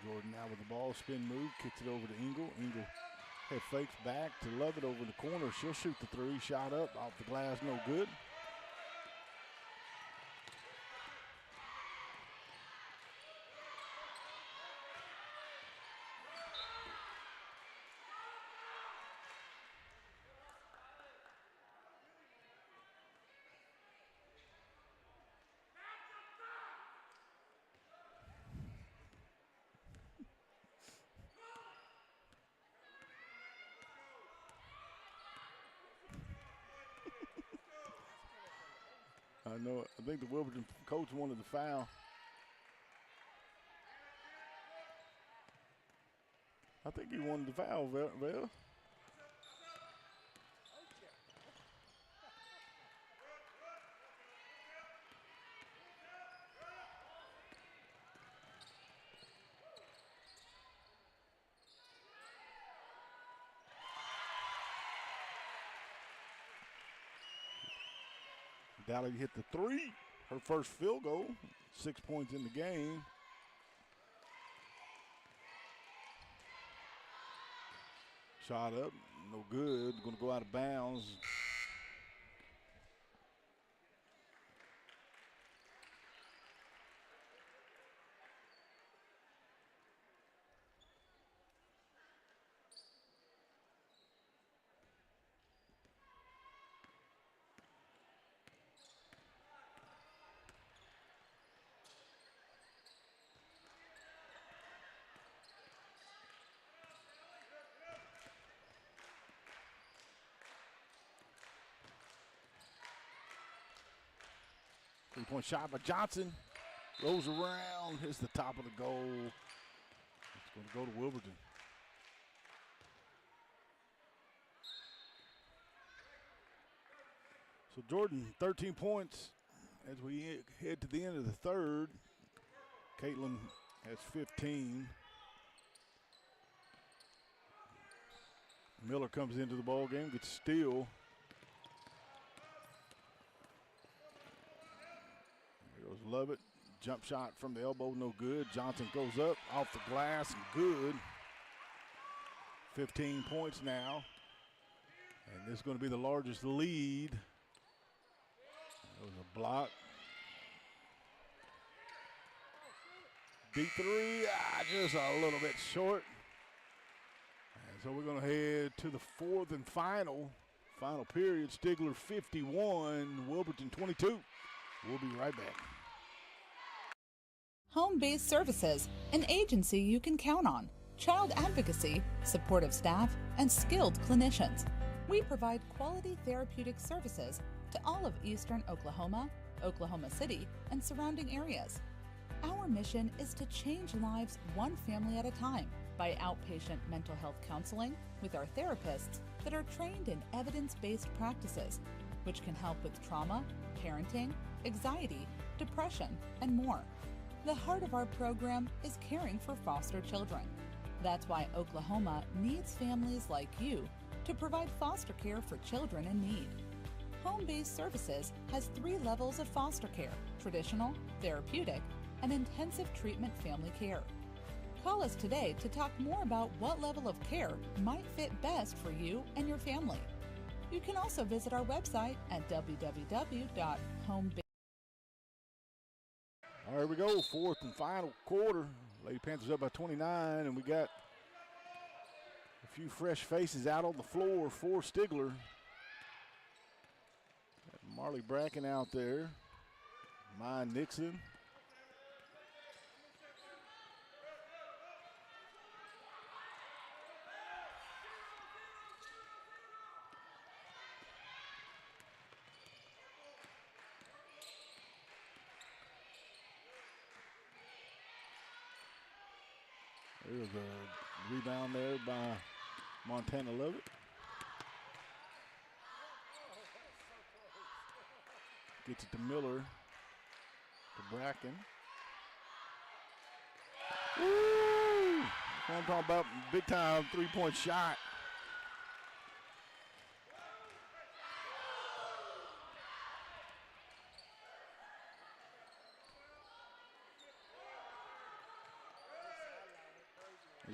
Jordan now with the ball, spin move, kicks it over to Engel. Engel head fakes back to Lovett over in the corner. She'll shoot the three, shot up, off the glass, no good. I know. I think the Wilburton coach wanted the foul. I think he wanted the foul, Val. Dally hit the three, her first field goal, 6 points in the game. Shot up, no good, going to go out of bounds. Three-point shot by Johnson. Goes around, hits the top of the goal. It's going to go to Wilburton. So Jordan, 13 points as we head to the end of the third. Caitlin has 15. Miller comes into the ball game, gets a steal. Lovett, jump shot from the elbow, no good. Johnson goes up, off the glass, good. 15 points now. And this is going to be the largest lead. There was a block. Deep three, just a little bit short. So we're going to head to the fourth and final period. Stigler 51, Wilburton 22. We'll be right back. Home-based services, an agency you can count on. Child advocacy, supportive staff, and skilled clinicians. We provide quality therapeutic services to all of Eastern Oklahoma, Oklahoma City, and surrounding areas. Our mission is to change lives one family at a time by outpatient mental health counseling with our therapists that are trained in evidence-based practices, which can help with trauma, parenting, anxiety, depression, and more. The heart of our program is caring for foster children. That's why Oklahoma needs families like you to provide foster care for children in need. Home-based services has 3 levels of foster care: traditional, therapeutic, and intensive treatment family care. Call us today to talk more about what level of care might fit best for you and your family. You can also visit our website at www.homebase. All right, here we go. Fourth and final quarter. Lady Panthers up by 29, and we got a few fresh faces out on the floor for Stigler. Got Marley Bracken out there. Maya Nixon. There's a rebound there by Montana Lovett. Gets it to Miller, to Bracken. Woo! I'm talking about big time 3-point shot.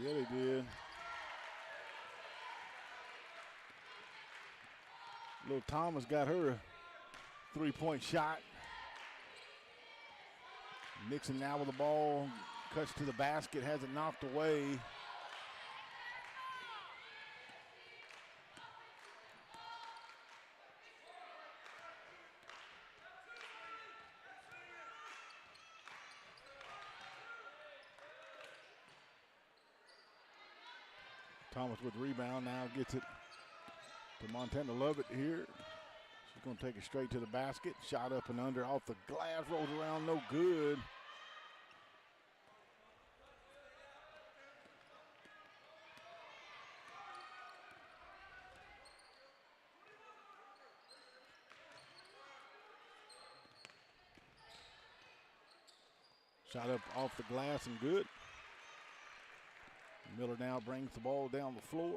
Yeah, they did. Little Thomas got her a 3-point shot. Nixon now with the ball, cuts to the basket, has it knocked away. Thomas with the rebound, now gets it to Montana Lovett here. She's going to take it straight to the basket. Shot up and under, off the glass, rolls around, no good. Shot up off the glass and good. Miller now brings the ball down the floor.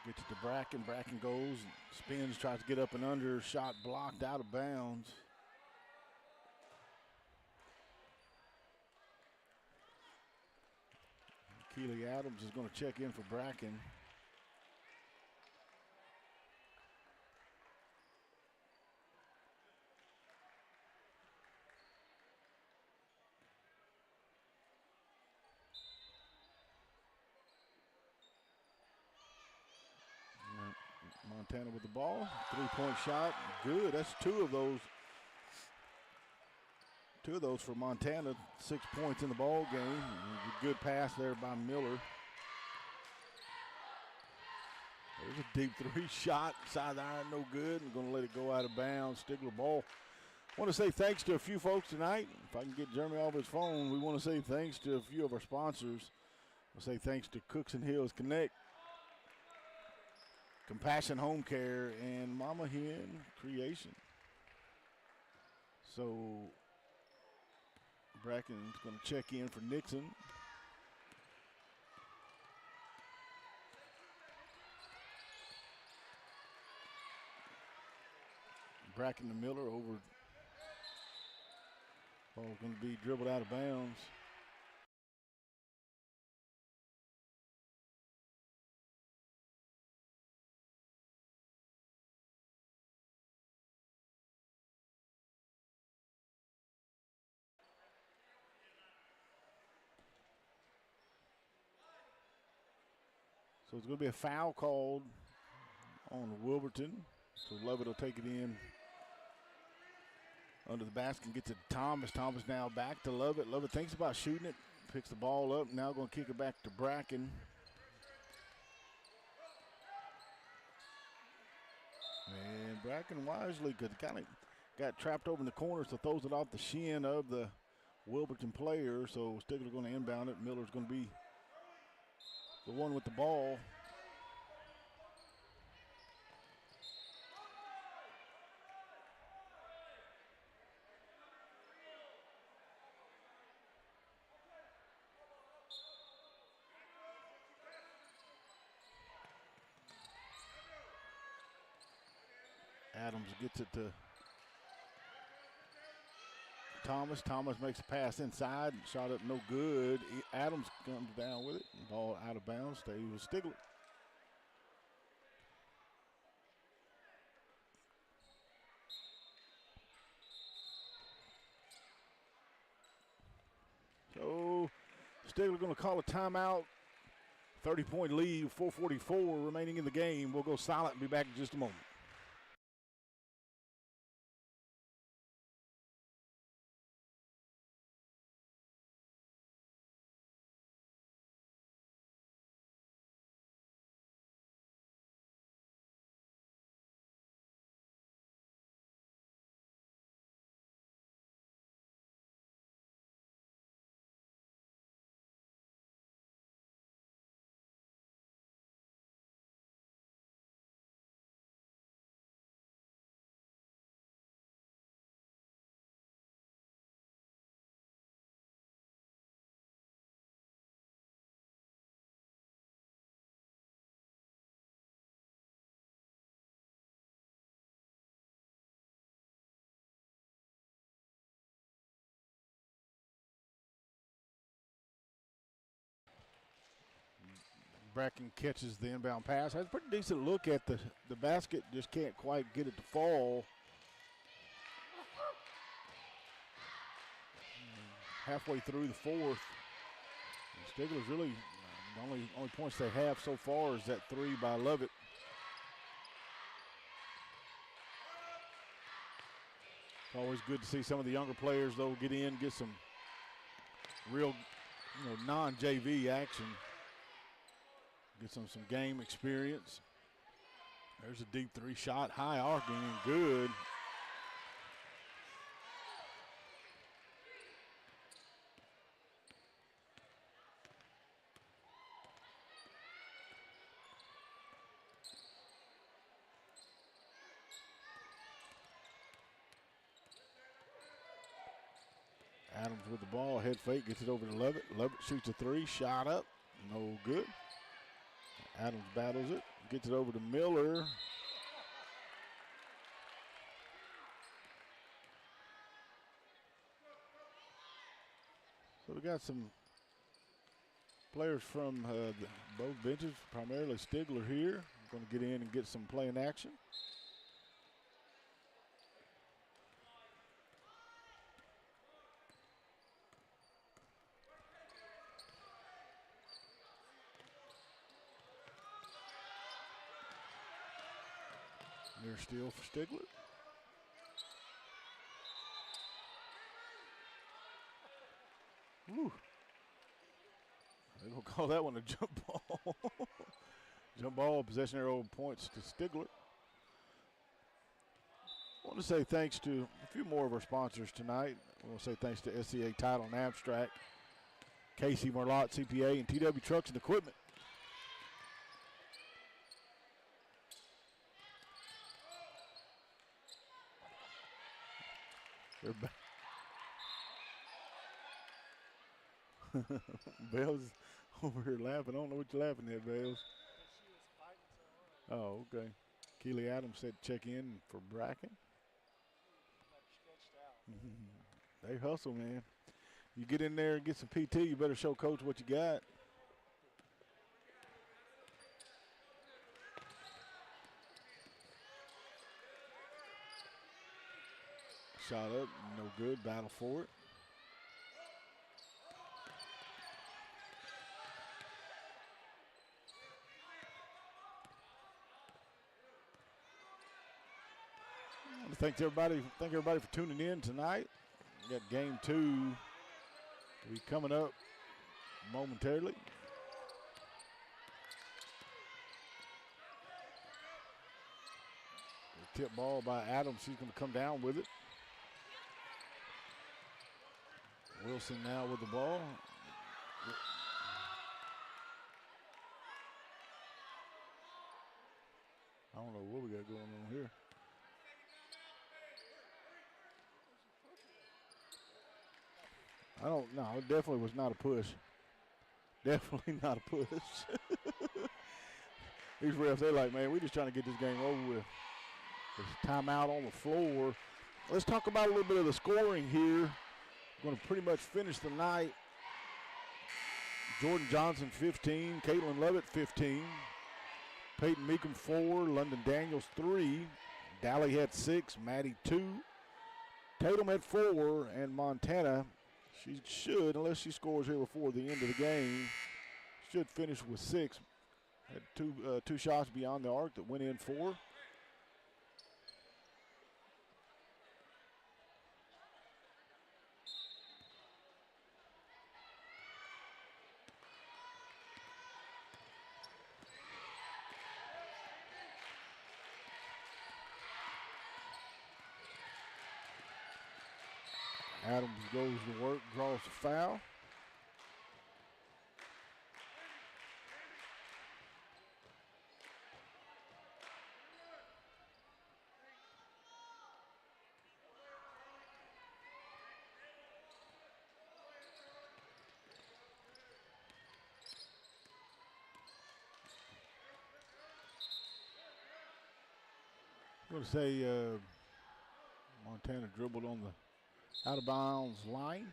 Gets it to Bracken. Bracken goes, spins, tries to get up and under. Shot blocked out of bounds. Keely Adams is going to check in for Bracken. Montana with the ball, 3-point shot, good. That's two of those for Montana. 6 points in the ball game. Good pass there by Miller. There's a deep 3 shot, side iron, no good. I'm going to let it go out of bounds. Stigler ball. I want to say thanks to a few folks tonight. If I can get Jeremy off his phone, we want to say thanks to a few of our sponsors. We'll say thanks to Cooks and Hills Connect, Compassion Home Care, and Mama Hen Creation. So Bracken's going to check in for Nixon. Bracken to Miller over. Ball's going to be dribbled out of bounds. So it's going to be a foul called on Wilburton. So Lovett will take it in under the basket and gets it to Thomas. Thomas now back to Lovett. Lovett thinks about shooting it, picks the ball up, now going to kick it back to Bracken. And Bracken wisely, because kind of got trapped over in the corner, so throws it off the shin of the Wilburton player. So Stigler going to inbound it. Miller's going to be the one with the ball. Adams gets it to Thomas. Thomas makes a pass inside. Shot up no good. Adams comes down with it. Ball out of bounds. Stays with Stigler. So Stigler going to call a timeout. 30-point lead, 4:44 remaining in the game. We'll go silent and be back in just a moment. Bracken catches the inbound pass. Has a pretty decent look at the basket, just can't quite get it to fall. Halfway through the fourth. Stigler's really, the only points they have so far is that three by Lovett. It's always good to see some of the younger players, though, get in, get some real, non-JV action. Get some game experience. There's a deep three shot, high arcing and good. Adams with the ball, head fake, gets it over to Lovett. Lovett shoots a three, shot up, no good. Adams battles it, gets it over to Miller. So we got some players from both benches, primarily Stigler here. Going to get in and get some playing action. Near steal for Stigler. Woo. They're going to call that one a jump ball. Jump ball, possession arrow points to Stigler. I want to say thanks to a few more of our sponsors tonight. I want to say thanks to SCA Title and Abstract, Casey Marlott CPA, and TW Trucks and Equipment. They're back. Bell's over here laughing. I don't know what you're laughing at, Bells. Oh, okay. Keely Adams said check in for Bracken. They hustle, man. You get in there and get some PT, you better show coach what you got. Shot up, no good. Battle for it. Thank everybody for tuning in tonight. We got game 2 to be coming up momentarily. The tip ball by Adams. She's going to come down with it. Wilson now with the ball. I don't know what we got going on here. I don't know. It definitely was not a push. Definitely not a push. These refs, they're like, man, we're just trying to get this game over with. There's a timeout on the floor. Let's talk about a little bit of the scoring here. We're going to pretty much finish the night. Jordan Johnson, 15. Caitlin Lovett, 15. Peyton Meekum, 4. London Daniels, 3. Dally had 6. Maddie, 2. Tatum had 4. And Montana, she should, unless she scores here before the end of the game, should finish with 6. Had two shots beyond the arc that went in 4. Adams goes to work, draws a foul. I'm going to say Montana dribbled on the out of bounds line.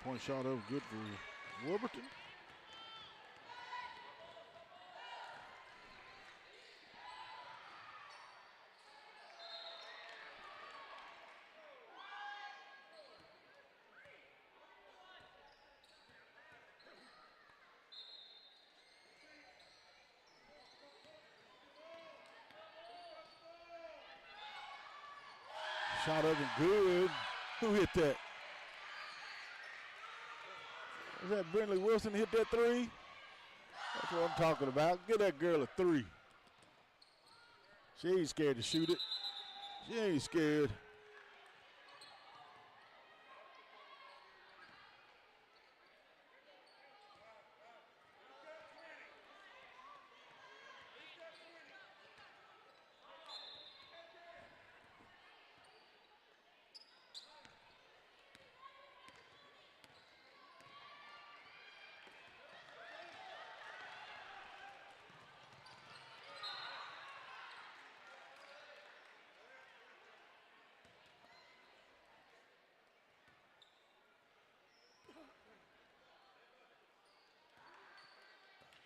Point shot over, good for Wilburton. Shot over, good. Who hit that? Is that Brindley Wilson hit that 3? That's what I'm talking about. Get that girl a 3. She ain't scared to shoot it. She ain't scared.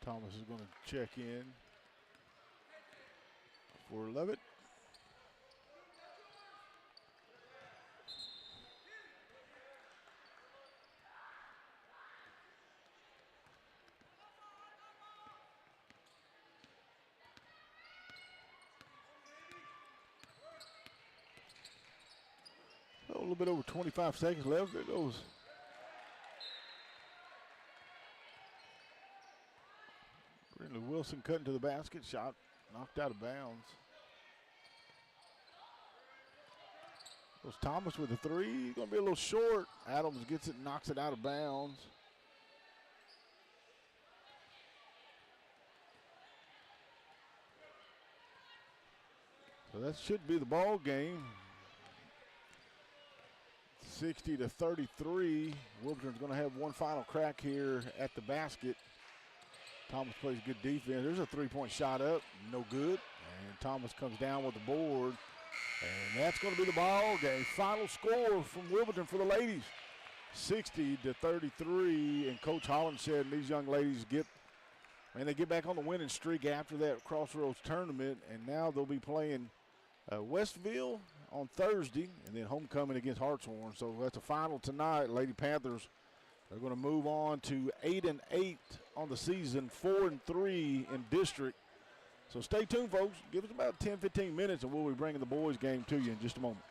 Thomas is going to check in for Levitt. A little bit over 25 seconds left. There goes Brindley Wilson cutting to the basket. Shot knocked out of bounds. Goes Thomas with a 3. He's going to be a little short. Adams gets it, knocks it out of bounds. So that should be the ball game. 60-33. Wilburton's going to have one final crack here at the basket. Thomas plays good defense. There's a three-point shot up, no good. And Thomas comes down with the board. And that's going to be the ball game. Final score from Wilburton for the ladies, 60-33. And Coach Holland said these young ladies they get back on the winning streak after that Crossroads tournament. And now they'll be playing Westville on Thursday, and then homecoming against Hartshorn. So that's a final tonight. Lady Panthers are going to move on to 8-8 on the season, 4-3 in district. So stay tuned, folks. Give us about 10-15 minutes, and we'll be bringing the boys' game to you in just a moment.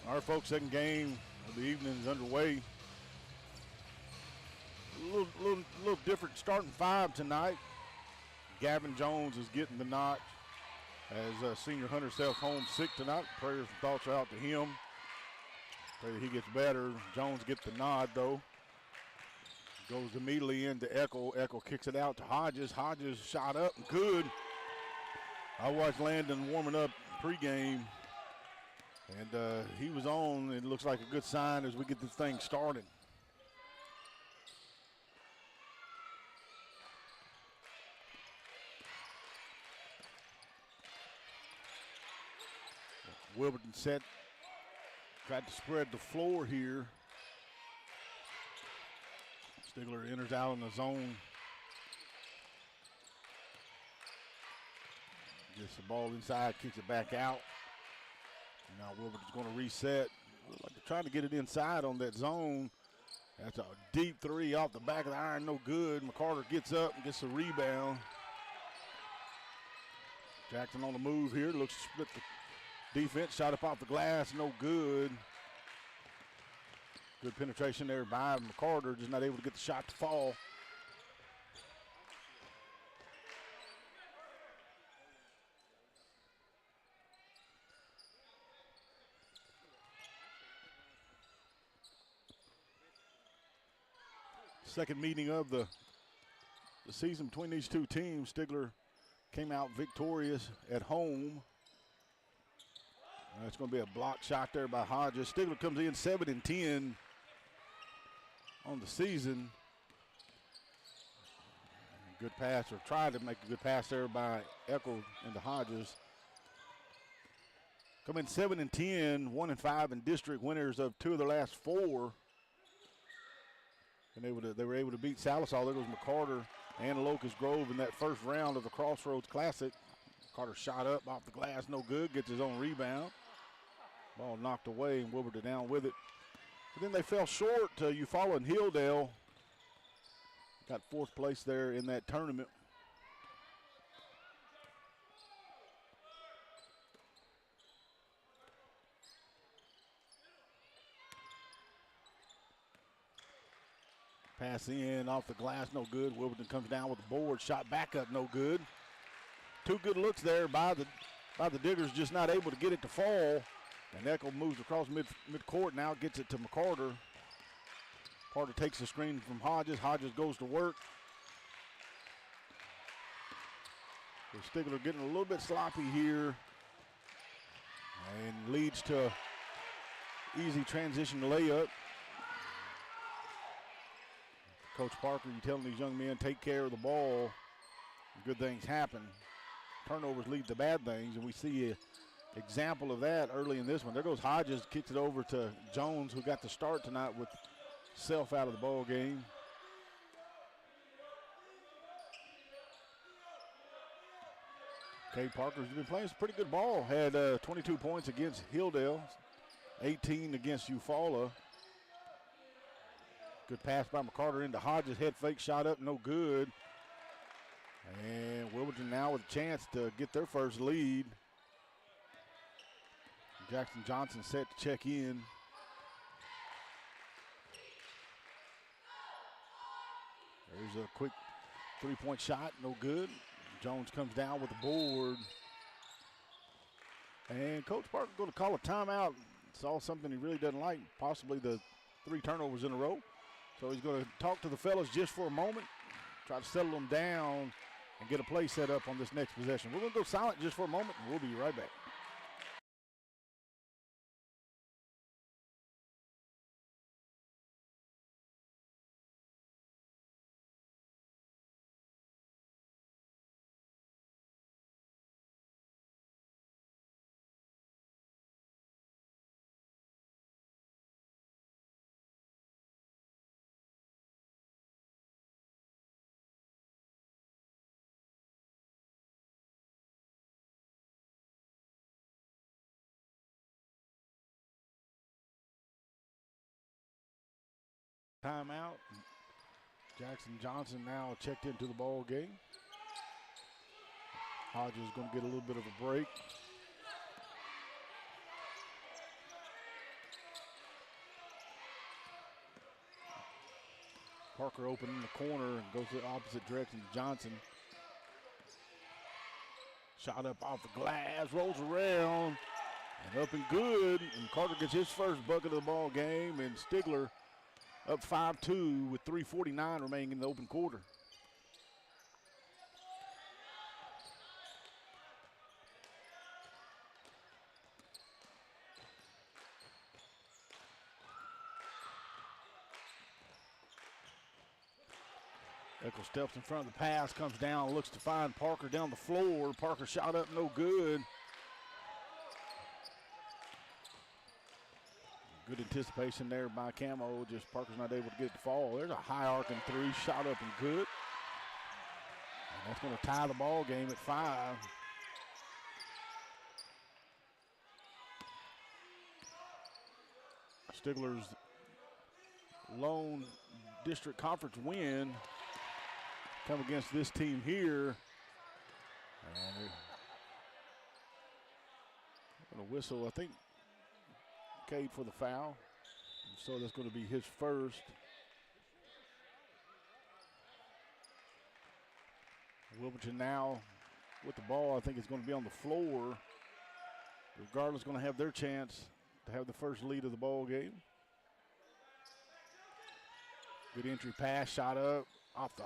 All right, folks, second game of the evening is underway. A little different starting five tonight. Gavin Jones is getting the notch as senior Hunter Self home sick tonight. Prayers and thoughts are out to him. Pray that he gets better. Jones gets the nod, though. Goes immediately into Eckel. Eckel kicks it out to Hodges. Hodges shot up and good. I watched Landon warming up pregame, and he was on. It looks like a good sign as we get this thing started. Wilburton set, tried to spread the floor here. Stigler enters out in the zone. Gets the ball inside, kicks it back out. Now Wilburton's going to reset. Looks like they're trying to get it inside on that zone. That's a deep three off the back of the iron, no good. McCarter gets up and gets the rebound. Jackson on the move here, looks to split the defense, shot up off the glass, no good. Good penetration there by McCarter, just not able to get the shot to fall. Second meeting of the season between these two teams. Stigler came out victorious at home. It's going to be a block shot there by Hodges. Stigler comes in 7-10 on the season. Good pass, or tried to make a good pass there by Eckel into Hodges. Come in 7-10, 1-5 in district, winners of 2 of their last 4. And they were able to beat Salisal. There goes McCarter and Locust Grove in that first round of the Crossroads Classic. Carter shot up off the glass, no good, gets his own rebound. Ball knocked away and Wilburton down with it. But then they fell short to Eufaula and Hilldale. Got 4th place there in that tournament. Pass in off the glass, no good. Wilburton comes down with the board, shot back up, no good. 2 good looks there by the Diggers, just not able to get it to fall. And Eckel moves across mid-court, now gets it to McCarter. Carter takes the screen from Hodges. Hodges goes to work. So Stigler getting a little bit sloppy here. And leads to easy transition layup. Coach Parker, you telling these young men, take care of the ball. Good things happen. Turnovers lead to bad things, and we see an example of that early in this one. There goes Hodges, kicks it over to Jones, who got the start tonight with Self out of the ball game. Kay Parker's been playing some pretty good ball. Had 22 points against Hilldale, 18 against Eufaula. Good pass by McCarter into Hodges. Head fake shot up, no good. And Wilburton now with a chance to get their first lead. Jackson Johnson set to check in. There's a quick 3-point shot, no good. Jones comes down with the board. And Coach Parker going to call a timeout. Saw something he really doesn't like, possibly the 3 turnovers in a row. So he's going to talk to the fellas just for a moment, try to settle them down and get a play set up on this next possession. We're going to go silent just for a moment, and we'll be right back. Timeout. Jackson Johnson now checked into the ball game. Hodges is going to get a little bit of a break. Parker open in the corner and goes the opposite direction to Johnson. Shot up off the glass, rolls around, and up and good. And Carter gets his first bucket of the ball game, and Stigler up 5-2 with 3:49 remaining in the open quarter. Eccles steps in front of the pass, comes down, looks to find Parker down the floor. Parker shot up, no good. Good anticipation there by Camo, just Parker's not able to get it to fall. There's a high arcing three, shot up and good. And that's going to tie the ball game at 5. Stigler's lone district conference win come against this team here. And they're going to whistle, I think, Cade for the foul. So that's going to be his first. Wilburton now with the ball, I think it's going to be on the floor. Regardless, going to have their chance to have the first lead of the ball game. Good entry pass, shot up off the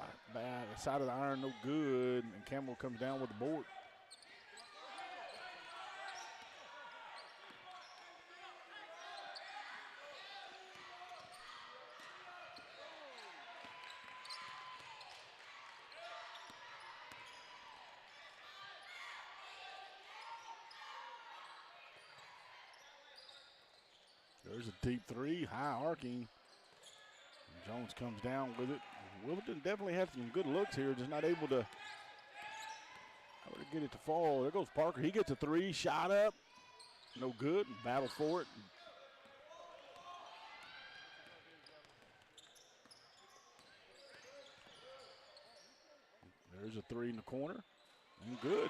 side of the iron, no good. And Campbell comes down with the board. There's a deep three, high arcing. And Jones comes down with it. Wilburton definitely has some good looks here, just not able to get it to fall. There goes Parker. He gets a three, shot up, no good, and battle for it. There's a three in the corner, and good.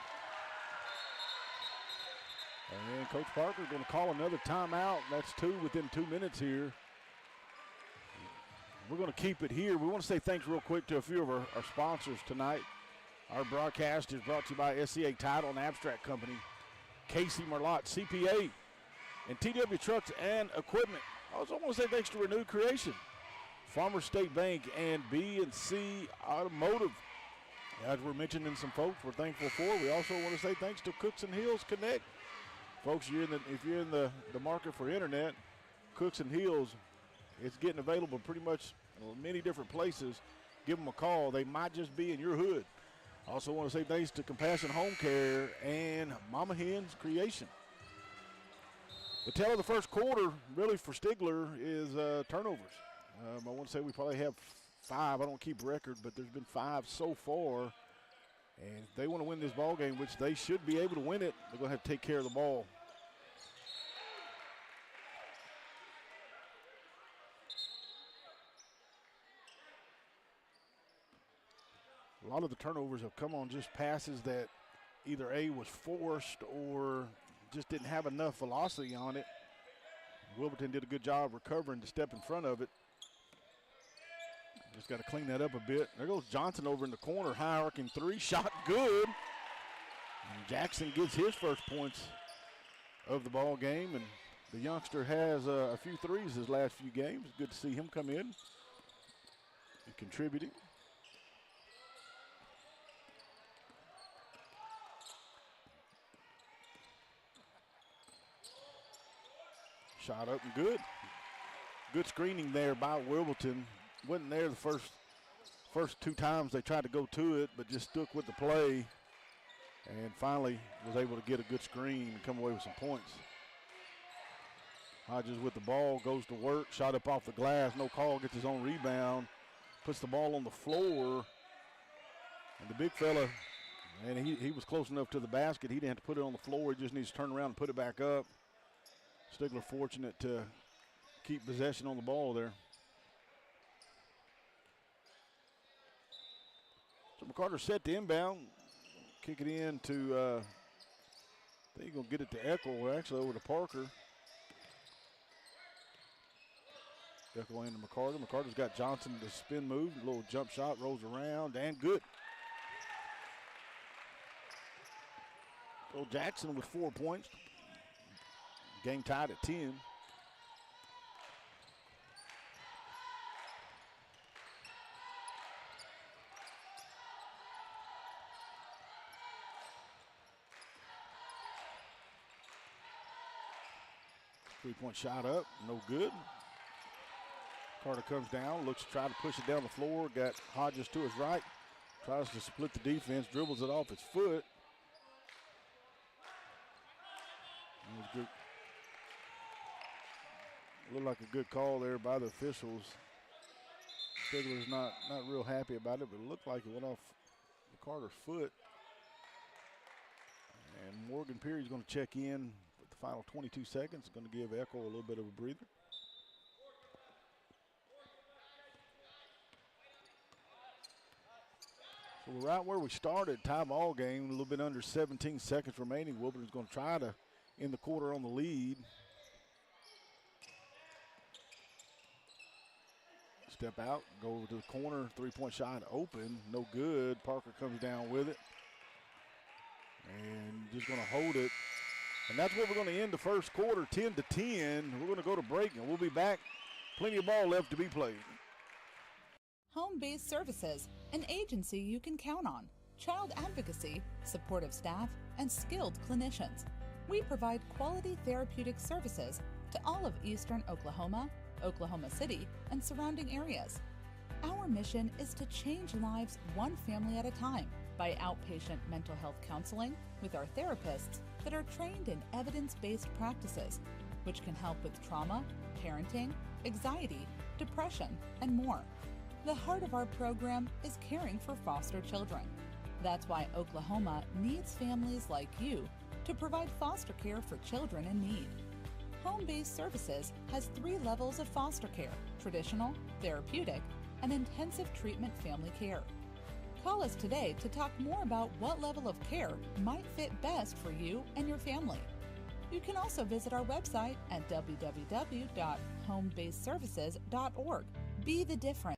And Coach Parker is going to call another timeout. That's 2 within 2 minutes here. We're going to keep it here. We want to say thanks real quick to a few of our sponsors tonight. Our broadcast is brought to you by SCA Title and Abstract Company, Casey Merlot CPA, and TW Trucks and Equipment. I also want to say thanks to Renewed Creation, Farmers State Bank, and B&C Automotive. As we're mentioning some folks we're thankful for, we also want to say thanks to Cooks and Hills Connect. Folks, if you're in the market for internet, Cooks and Hills, it's getting available pretty much in many different places. Give them a call. They might just be in your hood. I also want to say thanks to Compassion Home Care and Mama Hen's Creation. The tale of the first quarter, really for Stigler, is turnovers. I want to say we probably have 5. I don't keep record, but there's been 5 so far. And if they want to win this ball game, which they should be able to win it, they're going to have to take care of the ball. A lot of the turnovers have come on just passes that either A, was forced or just didn't have enough velocity on it. Wilburton did a good job recovering to step in front of it. Just got to clean that up a bit. There goes Johnson over in the corner, high arcing three, shot good. And Jackson gets his first points of the ball game, and the youngster has a few threes his last few games. Good to see him come in and contributing. Shot up and good. Good screening there by Wilburton. Wasn't there the first 2 times they tried to go to it, but just stuck with the play and finally was able to get a good screen and come away with some points. Hodges with the ball, goes to work, shot up off the glass, no call, gets his own rebound, puts the ball on the floor. And the big fella, and he was close enough to the basket, he didn't have to put it on the floor, he just needs to turn around and put it back up. Stigler fortunate to keep possession on the ball there. So McCarter set the inbound, kick it in to, I think he's going to get it to Eckel, actually over to Parker. Echo into McCarter. McCarter's got Johnson to spin move. A little jump shot, rolls around, and good. So Jackson with 4 points. Game tied at 10. Three-point shot up, no good. Carter comes down, looks to try to push it down the floor. Got Hodges to his right. Tries to split the defense, dribbles it off his foot. That was good. Looked like a good call there by the officials. Stigler's not real happy about it, but it looked like it went off Carter's foot. And Morgan Peary's going to check in with the final 22 seconds. Going to give Echo a little bit of a breather. So we're right where we started, tie ball game, a little bit under 17 seconds remaining. Wilburton's going to try to end the quarter on the lead. Step out, go over to the corner, three-point shot open, no good. Parker comes down with it. And just going to hold it. And that's where we're going to end the first quarter, 10-10. We're going to go to break, and we'll be back. Plenty of ball left to be played. Home-based services, an agency you can count on. Child advocacy, supportive staff, and skilled clinicians. We provide quality therapeutic services to all of Eastern Oklahoma, Oklahoma City, and surrounding areas. Our mission is to change lives one family at a time by outpatient mental health counseling with our therapists that are trained in evidence-based practices, which can help with trauma, parenting, anxiety, depression, and more. The heart of our program is caring for foster children. That's why Oklahoma needs families like you to provide foster care for children in need. Home-based services has 3 levels of foster care: traditional, therapeutic, and intensive treatment family care. Call us today to talk more about what level of care might fit best for you and your family. You can also visit our website at www.homebasedservices.org. Be the difference.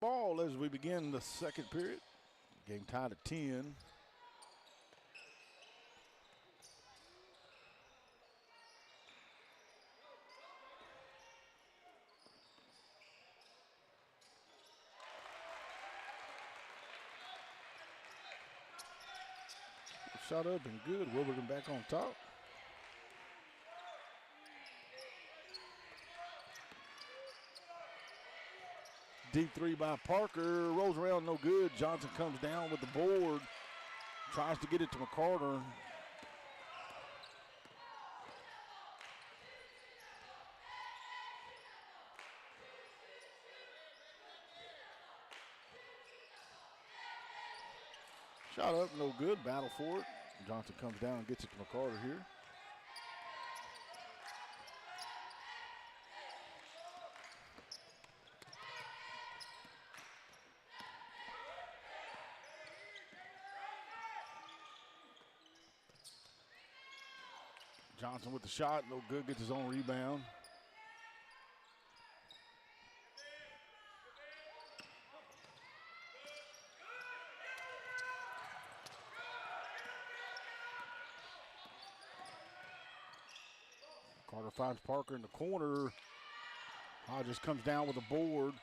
Ball as we begin the second period. Game tied at 10. Shot up and good. Wilburton back on top. Deep three by Parker. Rolls around, no good. Johnson comes down with the board. Tries to get it to McCarter. Shot up, no good. Battle for it. Johnson comes down and gets it to McCarter here. Johnson with the shot, no good, gets his own rebound. Carter finds Parker in the corner. Hodges comes down with a board.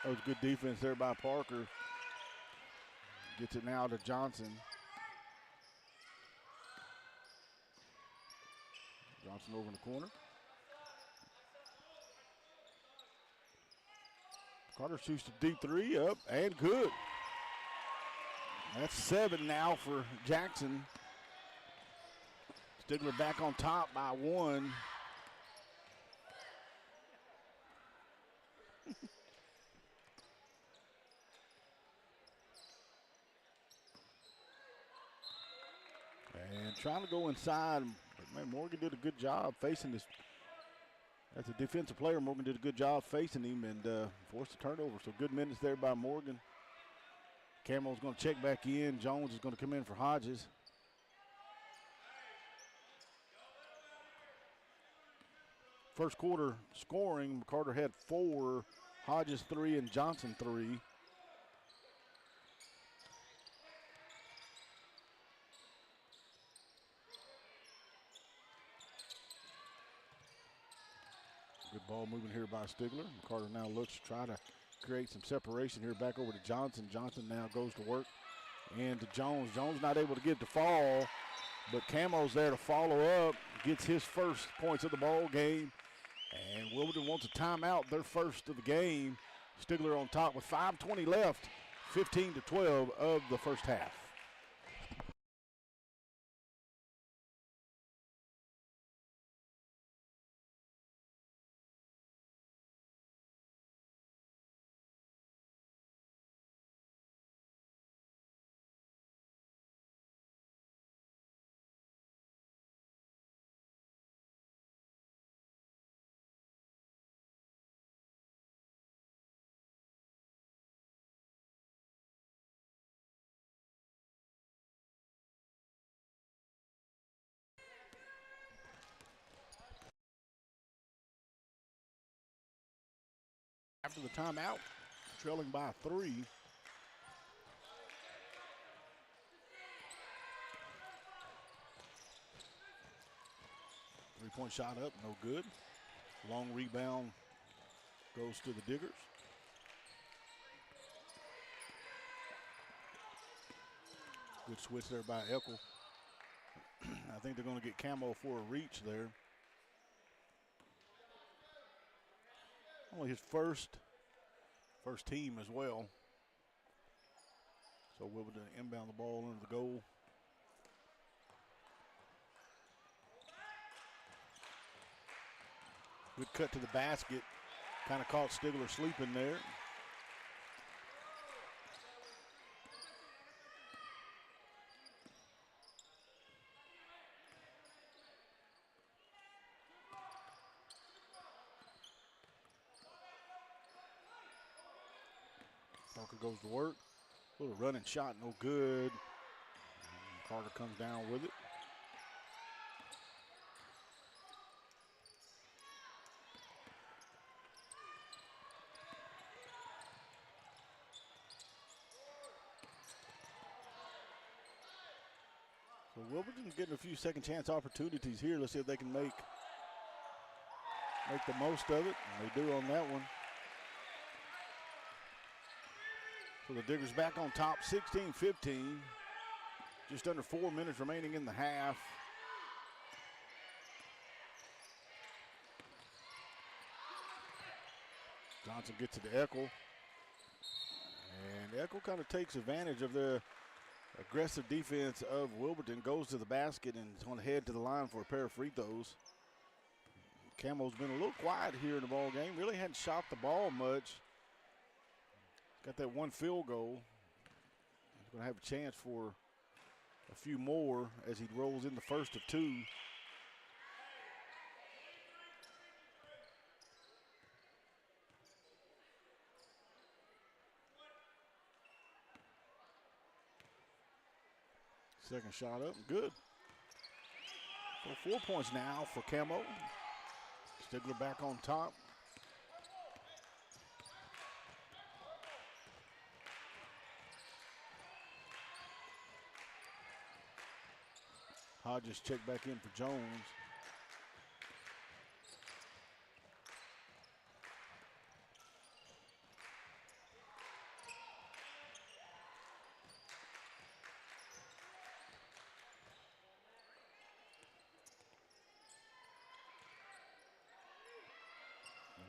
That was good defense there by Parker. Gets it now to Johnson. Johnson over in the corner. Carter shoots the deep three, up and good. That's 7 now for Jackson. Stigler back on top by 1. And trying to go inside, but man, Morgan did a good job facing this. As a defensive player, Morgan did a good job facing him and forced a turnover. So good minutes there by Morgan. Camel's going to check back in. Jones is going to come in for Hodges. First quarter scoring, McCarter had 4, Hodges 3, and Johnson 3. Good ball moving here by Stigler. McCarter now looks to try to create some separation here. Back over to Johnson. Johnson now goes to work. And to Jones. Jones not able to get the fall, but Camo's there to follow up. Gets his first points of the ball game. And Wilburton wants a timeout, their first of the game. Stigler on top with 5:20 left, 15-12 of the first half. After the timeout, trailing by 3. Three-point shot up, no good. Long rebound goes to the Diggers. Good switch there by Eckel. I think they're going to get Camo for a reach there. Only his first team as well. So Wilburton inbound the ball into the goal. Good cut to the basket. Kind of caught Stigler sleeping there. Parker goes to work. Little running shot, no good. Carter comes down with it. So Wilburton's getting a few second chance opportunities here. Let's see if they can make the most of it. And they do on that one. So the Diggers back on top, 16-15. Just under 4 minutes remaining in the half. Johnson gets it to Eckel. And Eckel kind of takes advantage of the aggressive defense of Wilburton, goes to the basket and is going to head to the line for a pair of free throws. Camo's been a little quiet here in the ball game. Really hadn't shot the ball much. Got that one field goal. He's going to have a chance for a few more as he rolls in the first of 2. Second shot up, good. So 4 points now for Camo. Stigler back on top. Hodges check back in for Jones.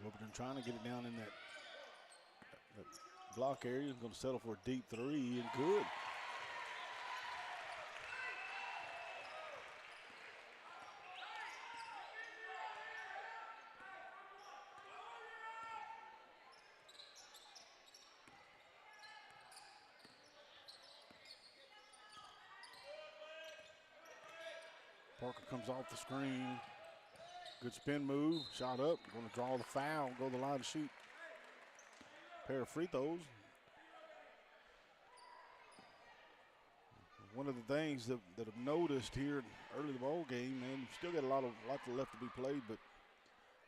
Wilburton trying to get it down in that block area. He's going to settle for a deep 3 and good. Parker comes off the screen. Good spin move, shot up, going to draw the foul, go to the line to shoot. Pair of free throws. one of the things that I've noticed here early in the ball game, man, we've still got a lot left to be played, but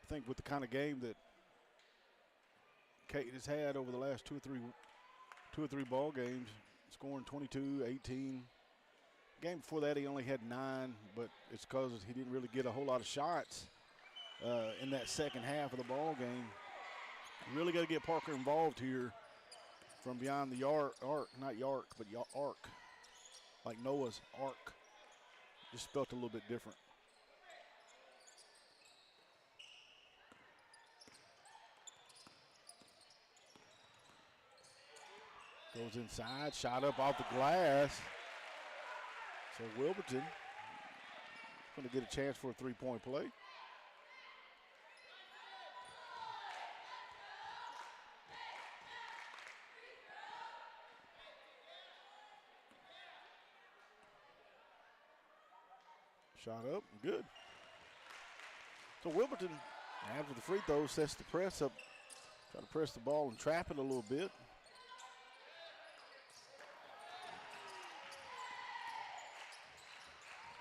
I think with the kind of game that Kate has had over the last two or three ball games, scoring 22, 18. Game before that, he only had 9, but it's because he didn't really get a whole lot of shots in that second half of the ball game. You really got to get Parker involved here from beyond the arc, not Yark, but arc, like Noah's arc. Just spelled a little bit different. Goes inside, shot up off the glass. So Wilburton going to get a chance for a three-point play. Shot up, good. So Wilburton, after the free throw, sets the press up. Try to press the ball and trap it a little bit.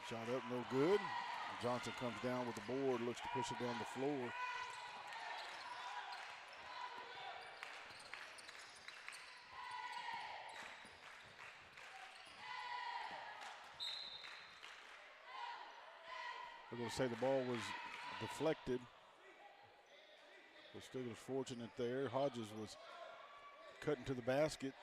Shot up, no good. Johnson comes down with the board, looks to push it down the floor. We're going to say the ball was deflected. So Stigler fortunate there. Hodges was cutting to the basket.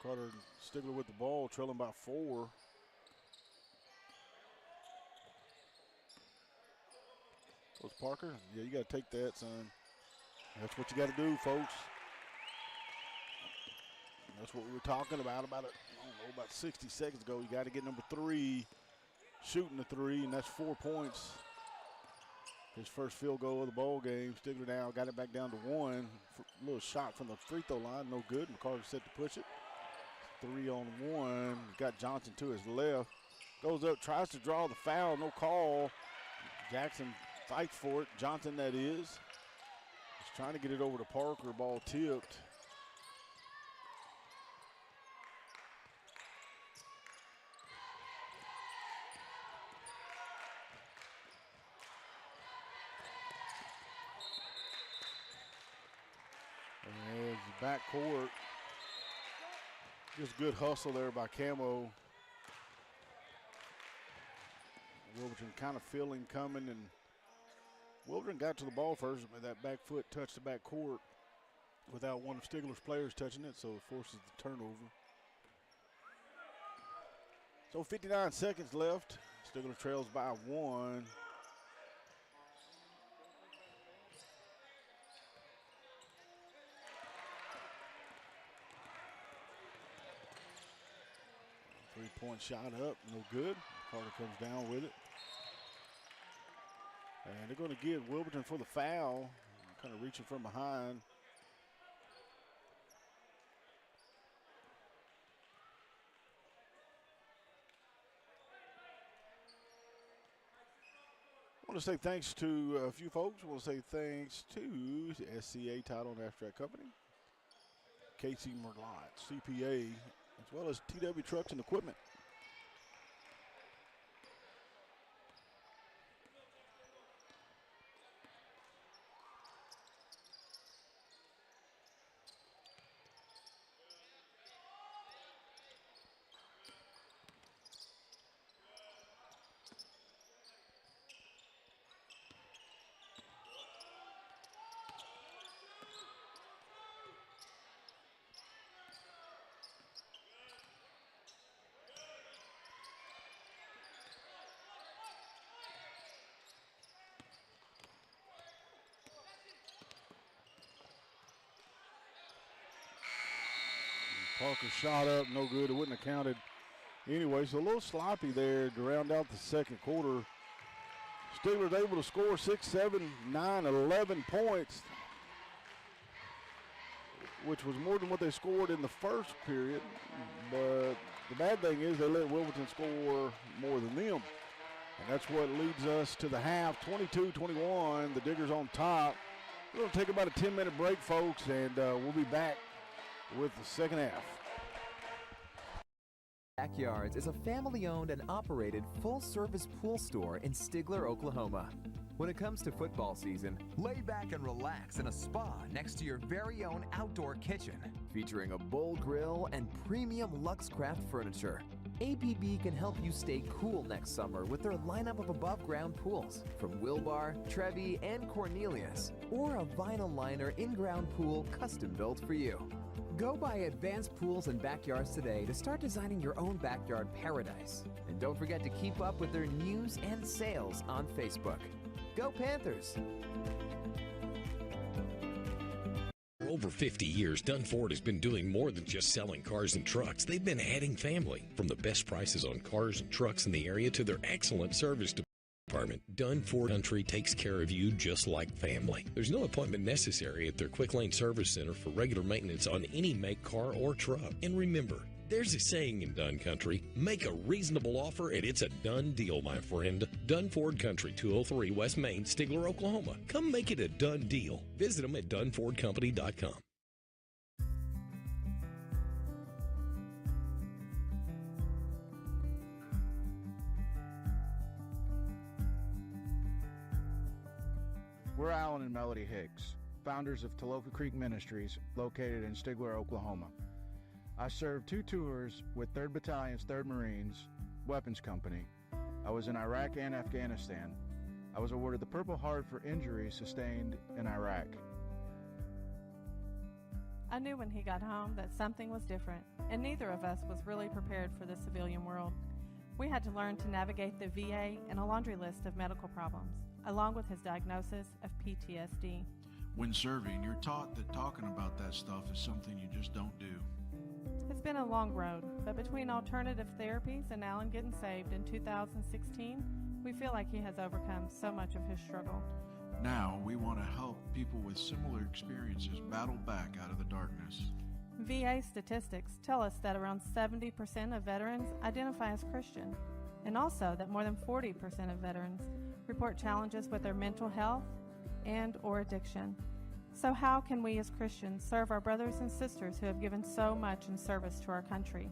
Carter and Stigler with the ball, trailing by 4. Goes Parker. Yeah, you got to take that, son. That's what you got to do, folks. That's what we were talking about I don't know, about 60 seconds ago. You got to get number 3 shooting the 3, and that's 4 points. His first field goal of the ball game. Stigler now got it back down to 1. A little shot from the free throw line, no good. And Carter set to push it. 3-on-1. Got Johnson to his left. Goes up, tries to draw the foul, no call. Jackson fights for it. Johnson, that is. He's trying to get it over to Parker. Ball tipped. And there's the backcourt. Just good hustle there by Camo. Wilburton kind of feeling coming, and Wilburton got to the ball first, but that back foot touched the back court without one of Stigler's players touching it, so it forces the turnover. So 59 seconds left. Stigler trails by 1. Three-point shot up, no good. Carter comes down with it. And they're going to give Wilburton for the foul. Kind of reaching from behind. I want to say thanks to a few folks. I want to say thanks to SCA Title and Abstract Company, Casey Merlot, CPA, as well as TW Trucks and Equipment. Parker shot up, no good. It wouldn't have counted anyway. So a little sloppy there to round out the second quarter. Stigler's able to score 6, 7, 9, 11 points, which was more than what they scored in the first period. But the bad thing is they let Wilburton score more than them. And that's what leads us to the half, 22-21. The Diggers on top. We're going to take about a 10-minute break, folks, and we'll be back with the second half. Backyards is a family-owned and operated full-service pool store in Stigler, Oklahoma. When it comes to football season, lay back and relax in a spa next to your very own outdoor kitchen, featuring a bowl grill and premium Luxcraft furniture. APB can help you stay cool next summer with their lineup of above-ground pools from Wilbar, Trevi, and Cornelius, or a vinyl liner in-ground pool custom-built for you. Go by Advanced Pools and Backyards today to start designing your own backyard paradise. And don't forget to keep up with their news and sales on Facebook. Go Panthers! For over 50 years, Dunn Ford has been doing more than just selling cars and trucks. They've been adding family. From the best prices on cars and trucks in the area to their excellent service department, Dunn Ford Country takes care of you just like family. There's no appointment necessary at their Quick Lane Service Center for regular maintenance on any make, car, or truck. And remember, there's a saying in Dunn Country, make a reasonable offer and it's a done deal, my friend. Dunn Ford Country, 203 West Main, Stigler, Oklahoma. Come make it a done deal. Visit them at DunnFordCompany.com. We're Alan and Melody Hicks, founders of Talofa Creek Ministries, located in Stigler, Oklahoma. I served 2 tours with 3rd Battalion's 3rd Marines Weapons Company. I was in Iraq and Afghanistan. I was awarded the Purple Heart for injuries sustained in Iraq. I knew when he got home that something was different, and neither of us was really prepared for the civilian world. We had to learn to navigate the VA and a laundry list of medical problems, along with his diagnosis of PTSD. When serving, you're taught that talking about that stuff is something you just don't do. It's been a long road, but between alternative therapies and Alan getting saved in 2016, we feel like he has overcome so much of his struggle. Now, we want to help people with similar experiences battle back out of the darkness. VA statistics tell us that around 70% of veterans identify as Christian, and also that more than 40% of veterans report challenges with their mental health and or addiction. So how can we as Christians serve our brothers and sisters who have given so much in service to our country?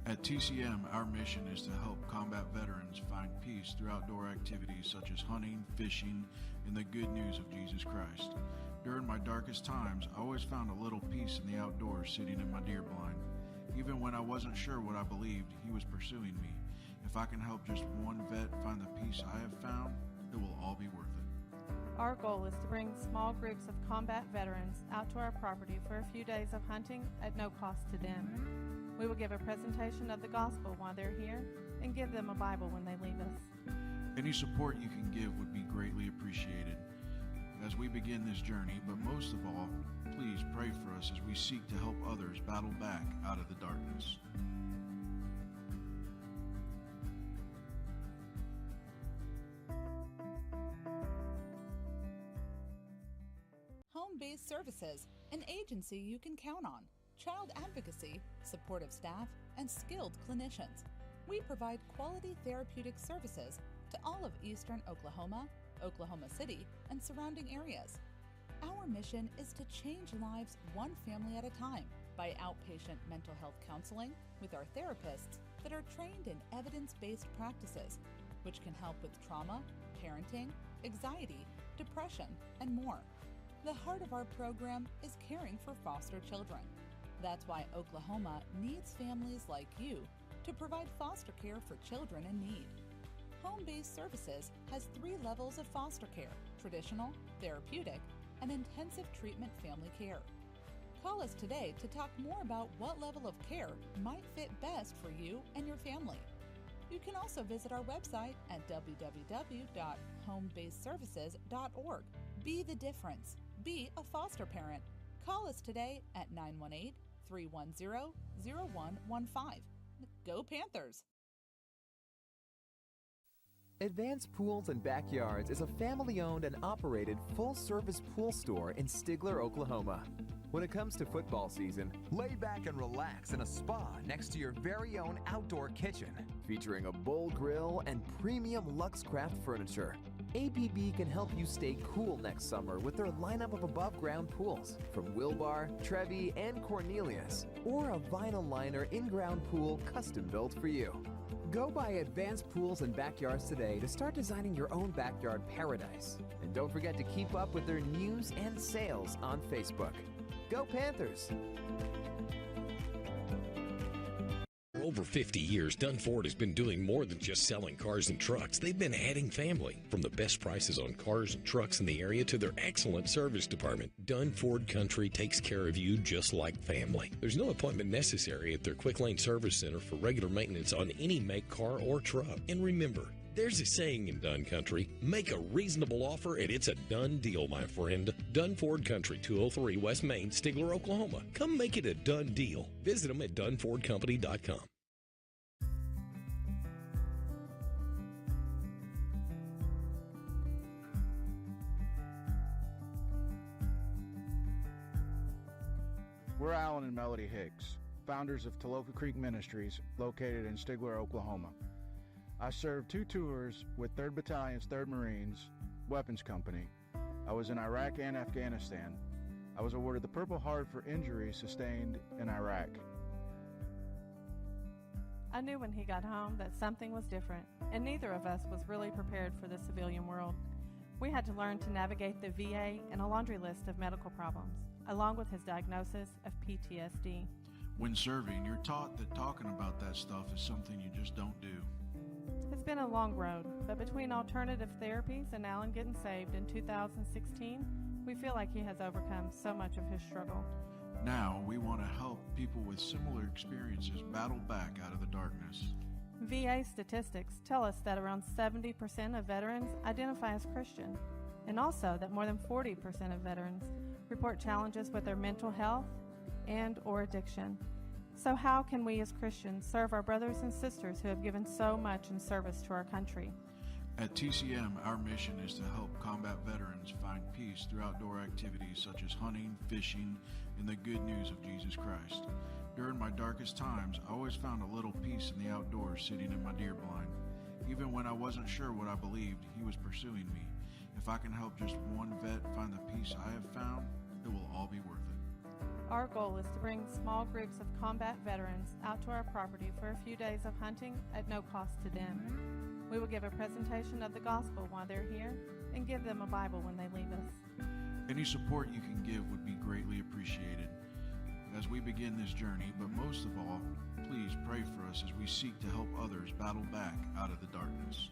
At TCM, our mission is to help combat veterans find peace through outdoor activities such as hunting, fishing, and the good news of Jesus Christ. During my darkest times, I always found a little peace in the outdoors sitting in my deer blind. Even when I wasn't sure what I believed, he was pursuing me. If I can help just one vet find the peace I have found, it will all be worth it. Our goal is to bring small groups of combat veterans out to our property for a few days of hunting at no cost to them. We will give a presentation of the gospel while they're here and give them a Bible when they leave us. Any support you can give would be greatly appreciated as we begin this journey, but most of all, please pray for us as we seek to help others battle back out of the darkness. Home-based services, an agency you can count on, child advocacy, supportive staff, and skilled clinicians. We provide quality therapeutic services to all of eastern Oklahoma, Oklahoma City, and surrounding areas. Our mission is to change lives one family at a time by outpatient mental health counseling with our therapists that are trained in evidence-based practices, which can help with trauma, parenting, anxiety, depression, and more. The heart of our program is caring for foster children. That's why Oklahoma needs families like you to provide foster care for children in need. Home-based services has 3 levels of foster care: traditional, therapeutic, and intensive treatment family care. Call us today to talk more about what level of care might fit best for you and your family. You can also visit our website at www.homebasedservices.org. Be the difference. Be a foster parent. Call us today at 918-310-0115. Go Panthers! Advanced Pools and Backyards is a family-owned and operated full-service pool store in Stigler, Oklahoma. When it comes to football season, lay back and relax in a spa next to your very own outdoor kitchen, featuring a bowl grill and premium Luxcraft furniture. APB can help you stay cool next summer with their lineup of above-ground pools from Wilbar, Trevi, and Cornelius, or a vinyl liner in-ground pool custom-built for you. Go by Advanced Pools and Backyards today to start designing your own backyard paradise. And don't forget to keep up with their news and sales on Facebook. Go Panthers! For over 50 years, Dunn Ford has been doing more than just selling cars and trucks. They've been adding family. From the best prices on cars and trucks in the area to their excellent service department, Dunn Ford Country takes care of you just like family. There's no appointment necessary at their Quick Lane Service Center for regular maintenance on any make, car, or truck. And remember, there's a saying in Dunn Country, make a reasonable offer and it's a done deal, my friend. Dunn Ford Country, 203 West Main, Stigler, Oklahoma. Come make it a done deal. Visit them at DunnFordCompany.com. We're Alan and Melody Higgs, founders of Talofa Creek Ministries, located in Stigler, Oklahoma. I served 2 tours with 3rd Battalion's 3rd Marines Weapons Company. I was in Iraq and Afghanistan. I was awarded the Purple Heart for injuries sustained in Iraq. I knew when he got home that something was different, and neither of us was really prepared for the civilian world. We had to learn to navigate the VA and a laundry list of medical problems, along with his diagnosis of PTSD. When serving, you're taught that talking about that stuff is something you just don't do. It's been a long road, but between alternative therapies and Alan getting saved in 2016, we feel like he has overcome so much of his struggle. Now, we want to help people with similar experiences battle back out of the darkness. VA statistics tell us that around 70% of veterans identify as Christian, and also that more than 40% of veterans report challenges with their mental health and or addiction. So how can we as Christians serve our brothers and sisters who have given so much in service to our country? At TCM, our mission is to help combat veterans find peace through outdoor activities such as hunting, fishing, and the good news of Jesus Christ. During my darkest times, I always found a little peace in the outdoors sitting in my deer blind. Even when I wasn't sure what I believed, he was pursuing me. If I can help just one vet find the peace I have found, it will all be worth it. Our goal is to bring small groups of combat veterans out to our property for a few days of hunting at no cost to them. We will give a presentation of the gospel while they're here and give them a Bible when they leave us. Any support you can give would be greatly appreciated as we begin this journey, but most of all, please pray for us as we seek to help others battle back out of the darkness.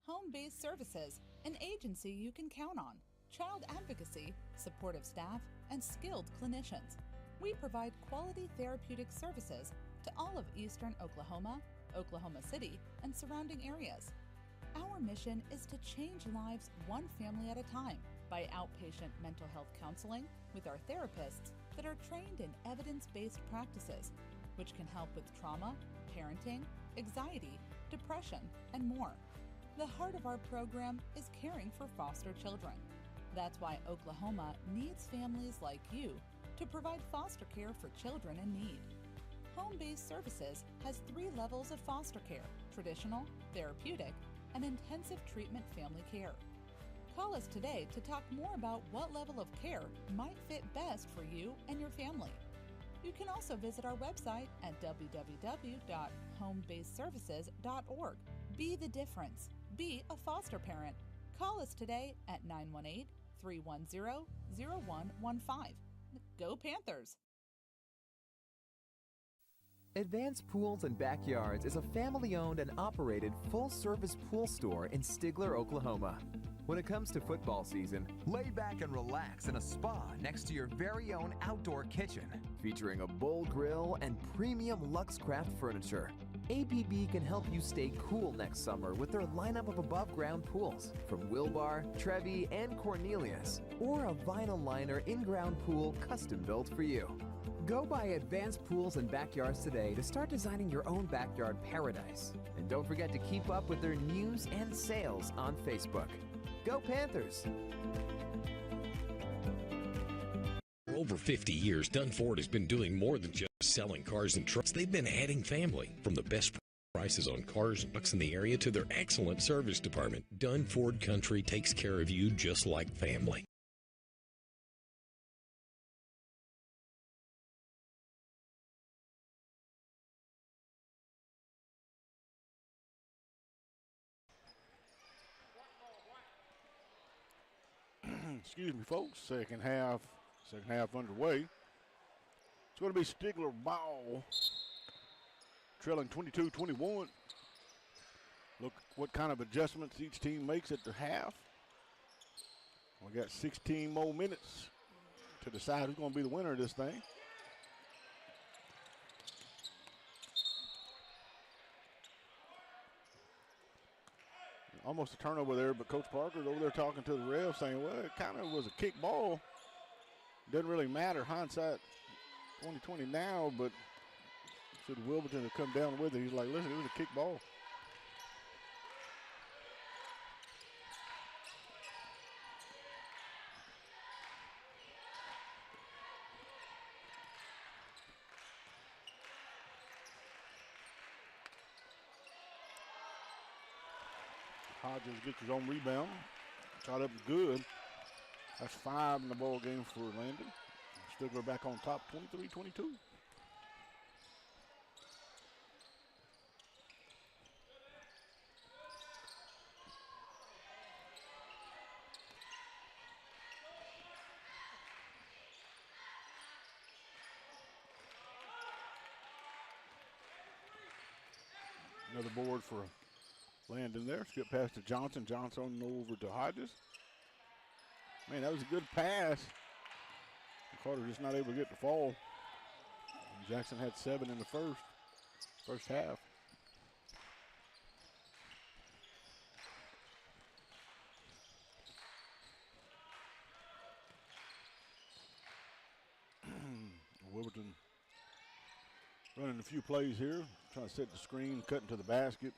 Home-based services, an agency you can count on. Child advocacy, supportive staff, and skilled clinicians. We provide quality therapeutic services to all of eastern Oklahoma, Oklahoma City, and surrounding areas. Our mission is to change lives one family at a time by outpatient mental health counseling with our therapists that are trained in evidence-based practices, which can help with trauma, parenting, anxiety, depression, and more. The heart of our program is caring for foster children. That's why Oklahoma needs families like you to provide foster care for children in need. Home-based services has 3 levels of foster care: traditional, therapeutic, and intensive treatment family care. Call us today to talk more about what level of care might fit best for you and your family. You can also visit our website at www.homebasedservices.org. Be the difference. Be a foster parent. Call us today at 918-310-0115. Go Panthers! Advanced Pools and Backyards is a family-owned and operated full-service pool store in Stigler, Oklahoma. When it comes to football season, lay back and relax in a spa next to your very own outdoor kitchen, featuring a bowl grill and premium Luxcraft furniture. APB can help you stay cool next summer with their lineup of above-ground pools from Wilbar, Trevi, and Cornelius, or a vinyl liner in-ground pool custom-built for you. Go by Advanced Pools and Backyards today to start designing your own backyard paradise. And don't forget to keep up with their news and sales on Facebook. Go Panthers! For over 50 years, Dunn Ford has been doing more than just selling cars and trucks. They've been adding family. From the best prices on cars and trucks in the area to their excellent service department, Dunn Ford Country takes care of you just like family. Excuse me, folks. Second half underway. It's going to be Stigler ball, trailing 22-21. Look what kind of adjustments each team makes at the half. We got 16 more minutes to decide who's going to be the winner of this thing. Almost a turnover there, but Coach Parker's over there talking to the ref saying, well, it kind of was a kick ball. Doesn't really matter, hindsight 2020 now, but should Wilburton have come down with it, he's like, listen, it was a kick ball. Hodges gets his own rebound. Shot up good. That's 5 in the ball game for Landon. Stigler back on top, 23-22. Another board for Landon there. Skip pass to Johnson. Johnson over to Hodges. Man, that was a good pass. Carter just not able to get the fall. Jackson had 7 in the first half. Wilburton running a few plays here, trying to set the screen, cutting to the basket.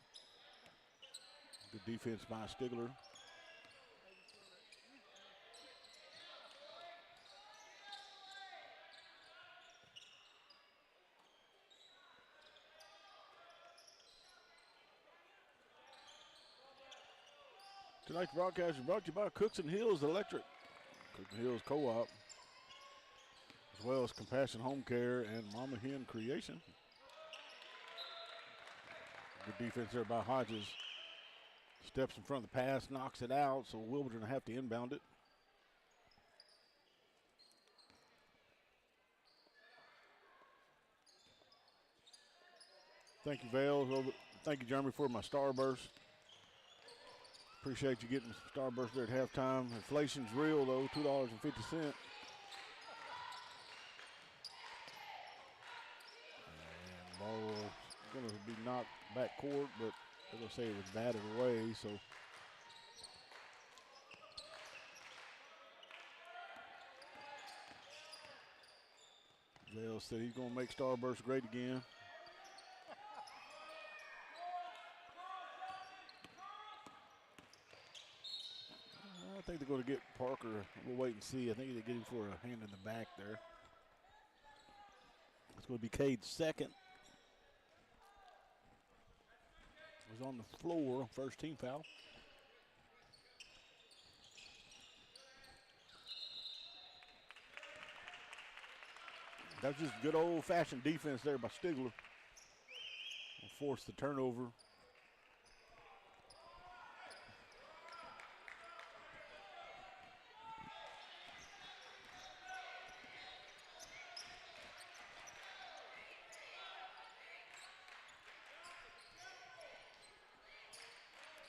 Good defense by Stigler. Tonight's broadcast is brought to you by Cooks and Hills Electric, Cooks and Hills Co-op, as well as Compassion Home Care and Mama Hen Creation. Good defense there by Hodges. Steps in front of the pass, knocks it out, so Wilburton will have to inbound it. Thank you, Vale. Thank you, Jeremy, for my Starburst. Appreciate you getting some Starburst there at halftime. Inflation's real, though, $2.50. And ball going to be knocked back court, but they're going to say it was batted away, so. Vale said he's going to make Starburst great again. I think they're going to get Parker. We'll wait and see. I think they get him for a hand in the back there. It's going to be Cade's second. Was on the floor, first team foul. That's just good old-fashioned defense there by Stigler. Will force the turnover.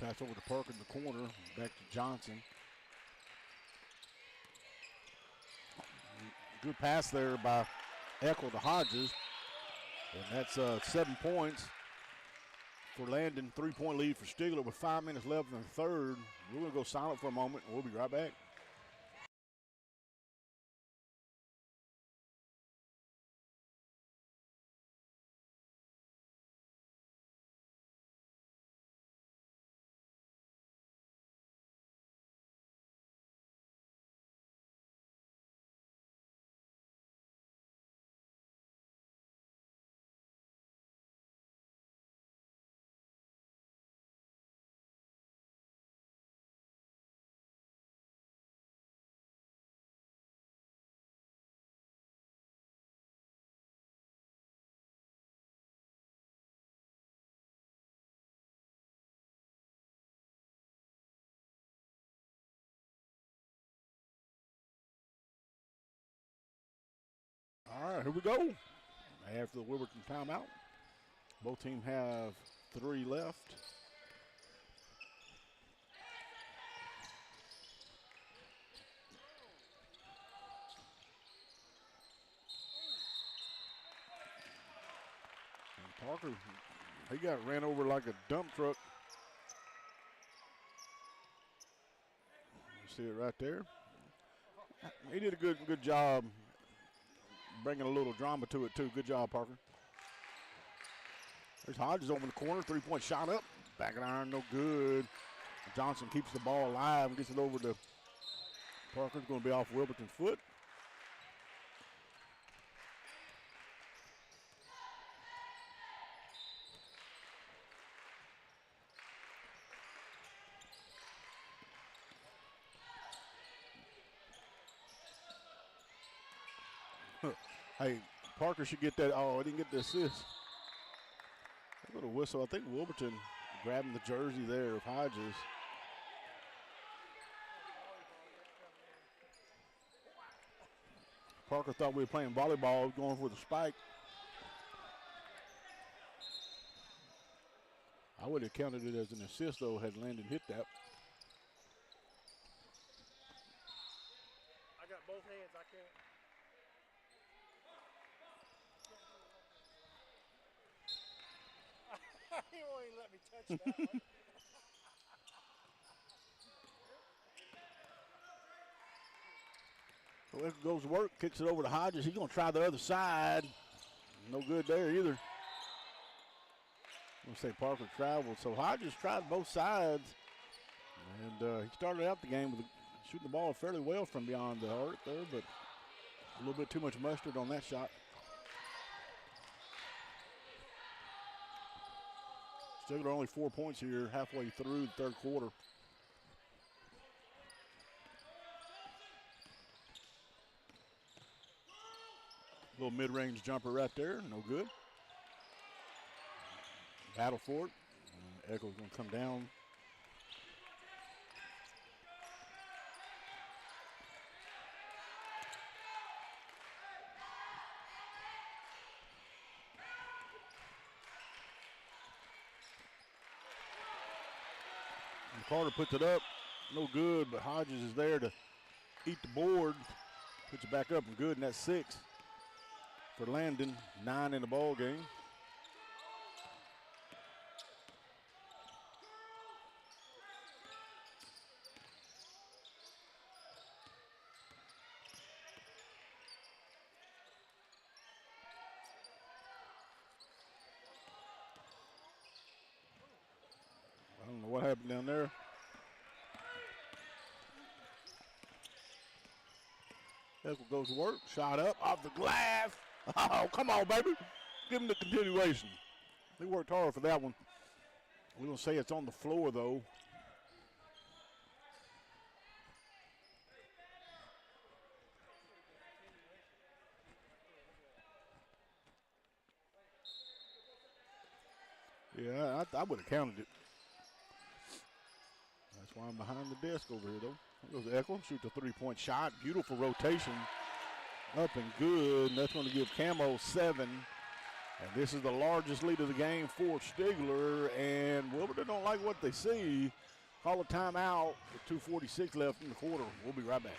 Pass over to Parker in the corner, back to Johnson. Good pass there by Eckel to Hodges. And that's 7 points. for Landon. 3-point lead for Stigler with 5 minutes left in the third. We're going to go silent for a moment. We'll be right back. All right, here we go. After the Wilburton timeout, both teams have 3 left. And Parker, he got ran over like a dump truck. You see it right there. He did a good job bringing a little drama to it, too. Good job, Parker. There's Hodges over in the corner. 3-point shot up. Back of the iron, no good. Johnson keeps the ball alive and gets it over to Parker. It's going to be off Wilburton's foot. Hey, Parker should get that. Oh, he didn't get the assist. A little whistle. I think Wilburton grabbing the jersey there of Hodges. Parker thought we were playing volleyball, going for the spike. I would have counted it as an assist, though, had Landon hit that. I got both hands. I can't. He won't even let me touch that one. So it goes to work, kicks it over to Hodges. He's going to try the other side. No good there either. I'm going to say Parker traveled. So Hodges tried both sides. And he started out the game with shooting the ball fairly well from beyond the arc there, but a little bit too much mustard on that shot. Stigler only 4 points here halfway through the third quarter. Little mid-range jumper right there, no good. Battle for it. Echo's going to come down. And Carter puts it up, no good, but Hodges is there to eat the board. Puts it back up and good, and that's 6 for Landon, 9 in the ball game. I don't know what happened down there. Echo goes to work, shot up off the glass. Oh, come on, baby. Give him the continuation. They worked hard for that one. We're going to say it's on the floor, though. Yeah, I would have counted it. That's why I'm behind the desk over here, though. There goes Echo, shoots a 3-point shot. Beautiful rotation. Up and good, and that's going to give Camo 7. And this is the largest lead of the game for Stigler, and Wilburton don't like what they see. Call a timeout with 2:46 left in the quarter. We'll be right back.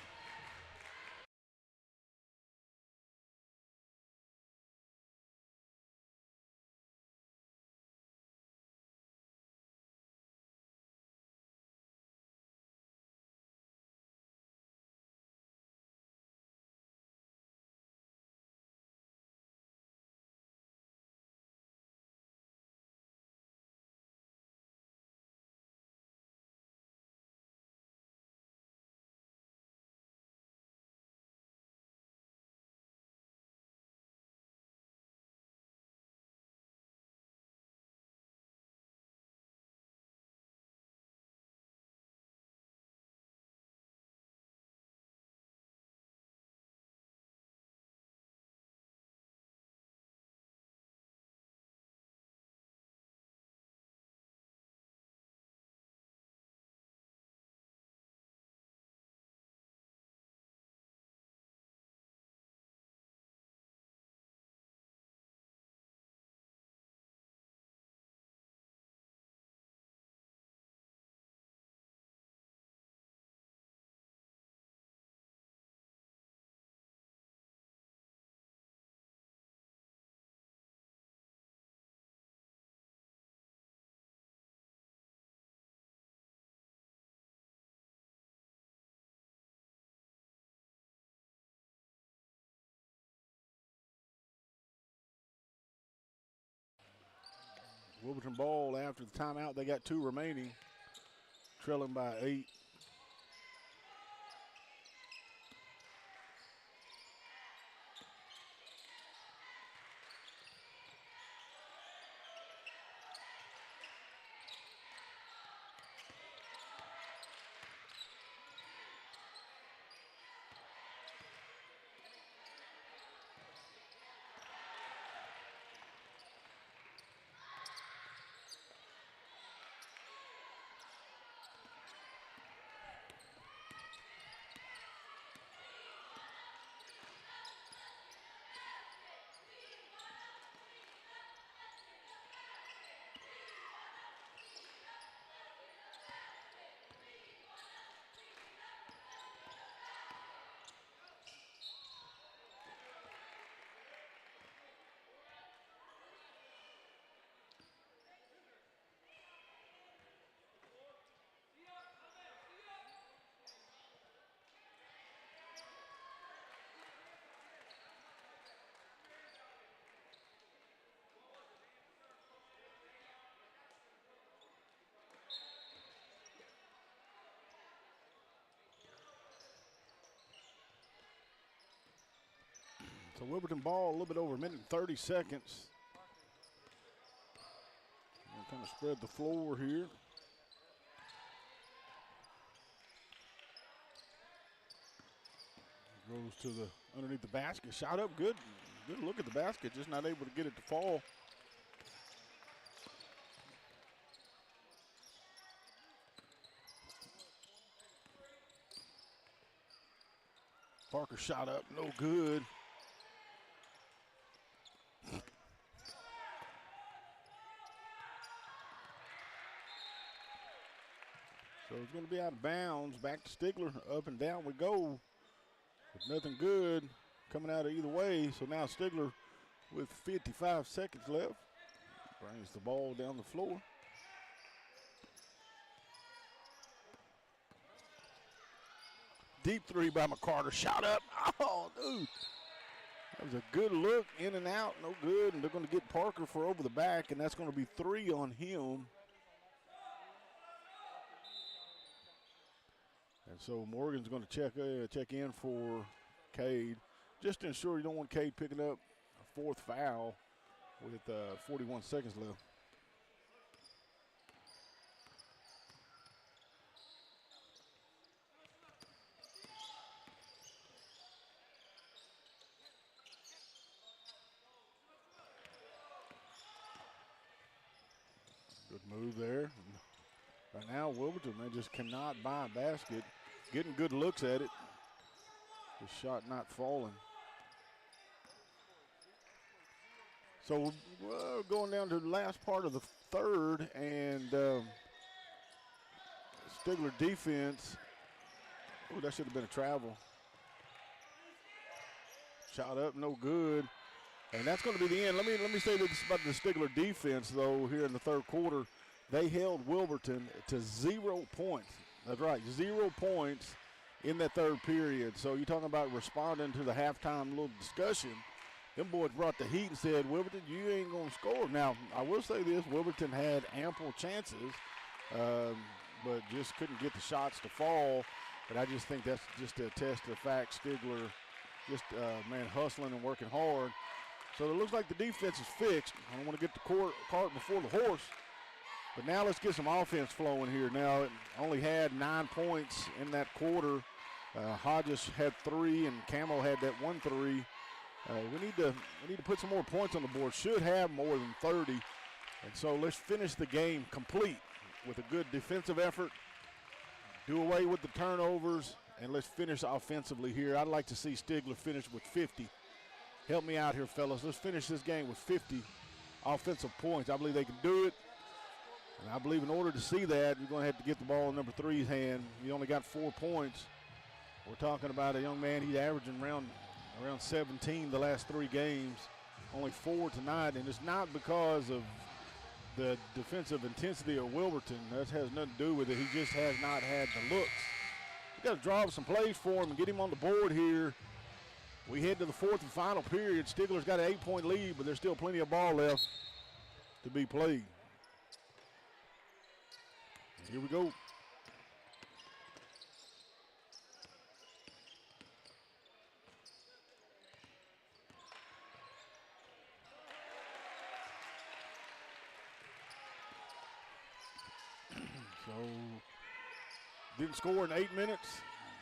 Wilburton ball after the timeout. They got 2 remaining, trailing by 8. So Wilburton ball a little bit over a minute and 30 seconds. We'll kind of spread the floor here. Goes to the underneath the basket. Shot up good. Good look at the basket, just not able to get it to fall. Parker shot up, no good. So it's going to be out of bounds. Back to Stigler. Up and down we go. With nothing good coming out of either way. So now Stigler with 55 seconds left. Brings the ball down the floor. Deep 3 by McCarter. Shot up. Oh, dude. That was a good look. In and out. No good. And they're going to get Parker for over the back. And that's going to be 3 on him. And so Morgan's going to check in for Cade, just to ensure you don't want Cade picking up a 4th foul with 41 seconds left. Good move there. Right now, Wilburton, they just cannot buy a basket. Getting good looks at it. The shot not falling. So we're going down to the last part of the third, and Stigler defense. Oh, that should have been a travel. Shot up, no good. And that's going to be the end. Let me say this about the Stigler defense, though, here in the third quarter. They held Wilburton to 0 points. That's right, 0 points in that third period. So you're talking about responding to the halftime little discussion. Them boys brought the heat and said, Wilburton, you ain't going to score. Now, I will say this, Wilburton had ample chances, but just couldn't get the shots to fall. But I just think that's just to attest to the fact Stigler just, hustling and working hard. So it looks like the defense is fixed. I don't want to get the cart before the horse. But now let's get some offense flowing here. Now it only had 9 points in that quarter. Hodges had 3 and Camo had that 1 3. We need to put some more points on the board. Should have more than 30. And so let's finish the game complete with a good defensive effort. Do away with the turnovers and let's finish offensively here. I'd like to see Stigler finish with 50. Help me out here, fellas. Let's finish this game with 50 offensive points. I believe they can do it. And I believe in order to see that, you're going to have to get the ball in number 3's hand. He only got 4 points. We're talking about a young man, he's averaging around 17 the last 3 games, only 4 tonight. And it's not because of the defensive intensity of Wilburton. That has nothing to do with it. He just has not had the looks. You got to draw up some plays for him and get him on the board here. We head to the 4th and final period. Stigler's got an 8-point lead, but there's still plenty of ball left to be played. Here we go. So, didn't score in 8 minutes.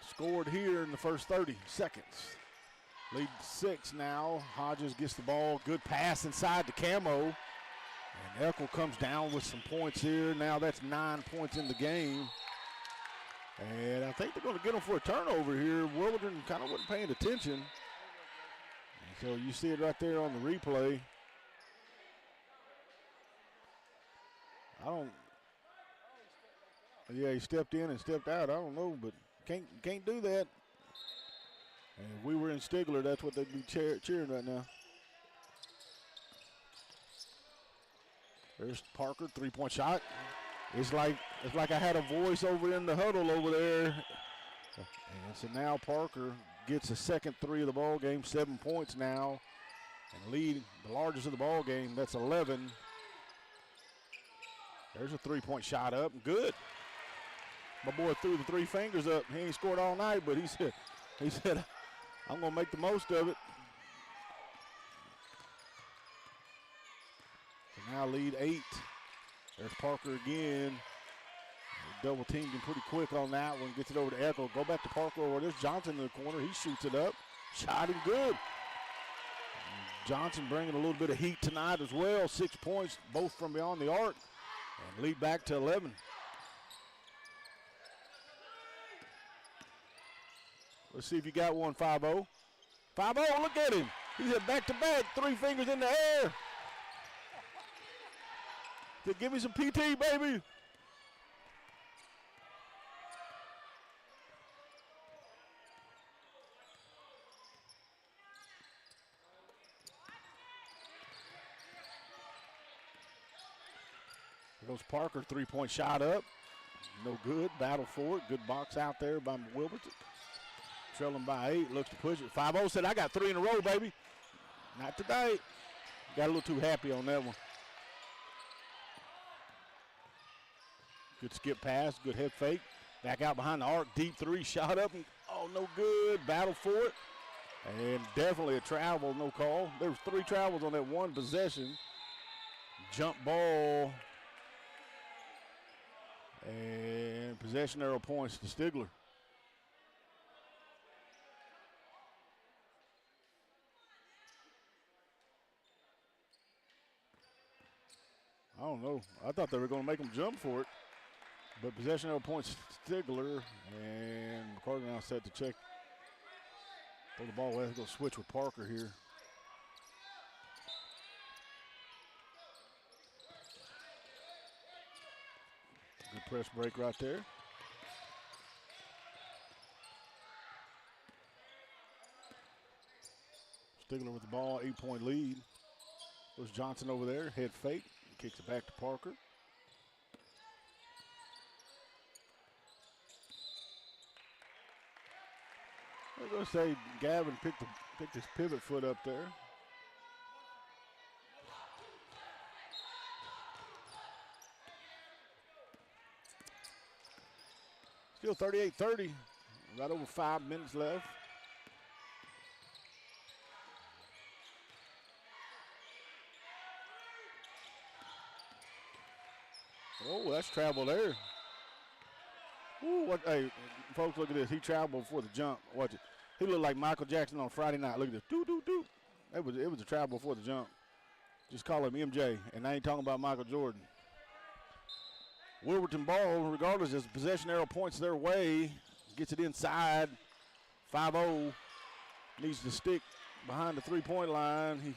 Scored here in the first 30 seconds. Lead 6 now. Hodges gets the ball. Good pass inside to Camo. And Eckel comes down with some points here. Now that's 9 points in the game. And I think they're going to get them for a turnover here. Wilburton kind of wasn't paying attention. And so you see it right there on the replay. Yeah, he stepped in and stepped out. I don't know, but can't do that. And if we were in Stigler, that's what they'd be cheering right now. There's Parker, 3-point shot. It's like I had a voice over in the huddle over there. And so now Parker gets a second 3 of the ball game, 7 points now, and lead the largest of the ball game. That's 11. There's a 3-point shot up, good. My boy threw the 3 fingers up. He ain't scored all night, but he said, I'm gonna make the most of it. So now lead 8. There's Parker again. Double teamed him pretty quick on that one. Gets it over to Eckel. Go back to Parker over. There's Johnson in the corner. He shoots it up. Shot him good. Johnson bringing a little bit of heat tonight as well. 6 points, both from beyond the arc. And lead back to 11. Let's see if you got one, 5-0. 5-0, look at him. He's at back-to-back, 3 fingers in the air. So give me some PT, baby. Here goes Parker, 3-point shot up. No good, battle for it. Good box out there by Wilburton. Trailing by 8, looks to push it. 5-0 said, I got 3 in a row, baby. Not today. Got a little too happy on that one. Good skip pass, good head fake. Back out behind the arc, deep 3, shot up, and oh, no good. Battle for it. And definitely a travel, no call. There was 3 travels on that one possession. Jump ball. And possession arrow points to Stigler. I don't know. I thought they were going to make them jump for it. But possession arrow points Stigler. And McCarty now set to check. Throw the ball away. Let's go switch with Parker here. Good press break right there. Stigler with the ball, 8-point lead. There's Johnson over there, head fake. Kicks it back to Parker. I was going to say Gavin picked his pivot foot up there. Still 38-30, right over 5 minutes left. Oh, that's travel there. Ooh, hey, folks, look at this. He traveled before the jump. Watch it. He looked like Michael Jackson on Friday night. Look at this. Doo-doo-doo. It was a travel before the jump. Just call him MJ, and I ain't talking about Michael Jordan. Wilburton ball, regardless, as possession arrow points their way, gets it inside. 5-0, needs to stick behind the 3-point line. He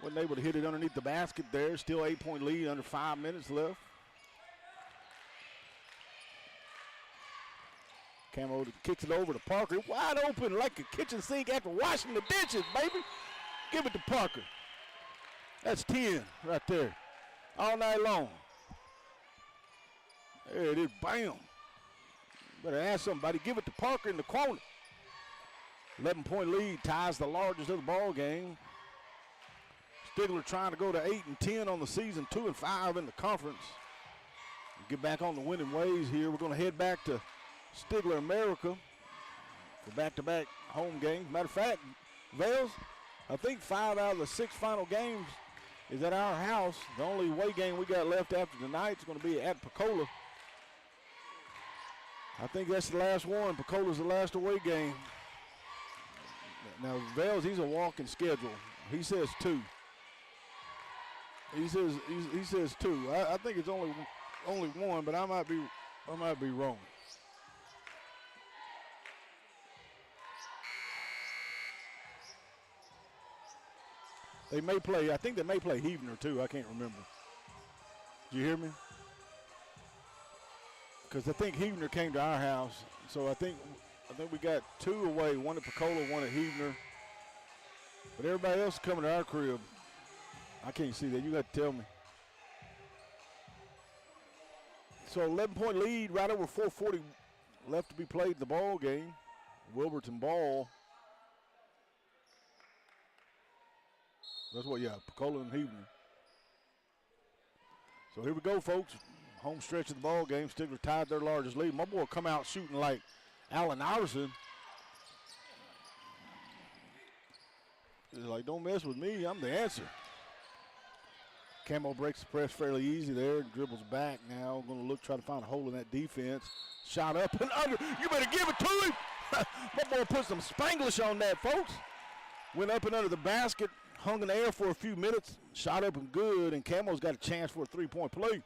wasn't able to hit it underneath the basket there. Still 8-point lead, under 5 minutes left. Camo kicks it over to Parker. Wide open like a kitchen sink after washing the dishes, baby. Give it to Parker. That's 10 right there. All night long. There it is, bam. Better ask somebody. Give it to Parker in the corner. 11-point lead ties the largest of the ball game. Stigler trying to go to 8-10 on the season, 2-5 in the conference. get back on the winning ways here. We're going to head back to Stigler, America for back-to-back home games. Matter of fact, Vales, I think 5 out of the 6 final games is at our house. The only away game we got left after tonight is going to be at Pecola. I think that's the last one. Pecola's the last away game. Now, Vales, he's a walking schedule. He says 2. He says 2. I think it's only 1, but I might be wrong. They may play. I think they may play Heavener too. I can't remember. Did you hear me? Because I think Heavener came to our house, so I think we got 2 away. 1 at Pecola, 1 at Heavener. But everybody else is coming to our crib. I can't see that. You got to tell me. So 11-point lead, right over 4:40 left to be played in the ball game. Wilburton ball. That's what, yeah, Pecola and Heavener. So here we go, folks. Home stretch of the ball game. Stigler tied their largest lead. My boy come out shooting like Allen Iverson. He's like, don't mess with me. I'm the answer. Camo breaks the press fairly easy there. Dribbles back now. Going to try to find a hole in that defense. Shot up and under. You better give it to him. My boy put some Spanglish on that, folks. Went up and under the basket. Hung in the air for a few minutes. Shot up and good. And Camo's got a chance for a 3-point play.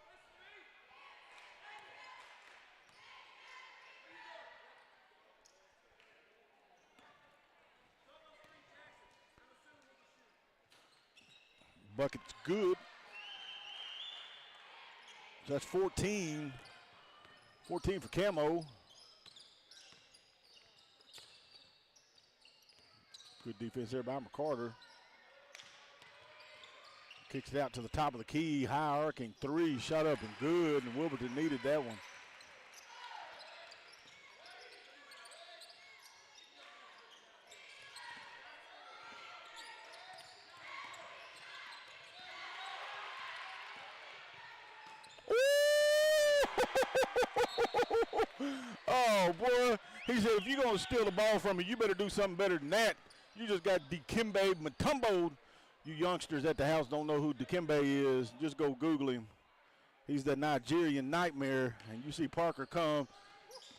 Bucket's good. So that's 14. 14 for Camo. Good defense there by McCarter. Kicks it out to the top of the key. High arcing 3. Shot up and good. And Wilburton needed that one. Oh, boy. He said, if you're going to steal the ball from me, you better do something better than that. You just got Dikembe Mutombo. You youngsters at the house don't know who Dikembe is. Just go Google him. He's the Nigerian nightmare. And you see Parker come.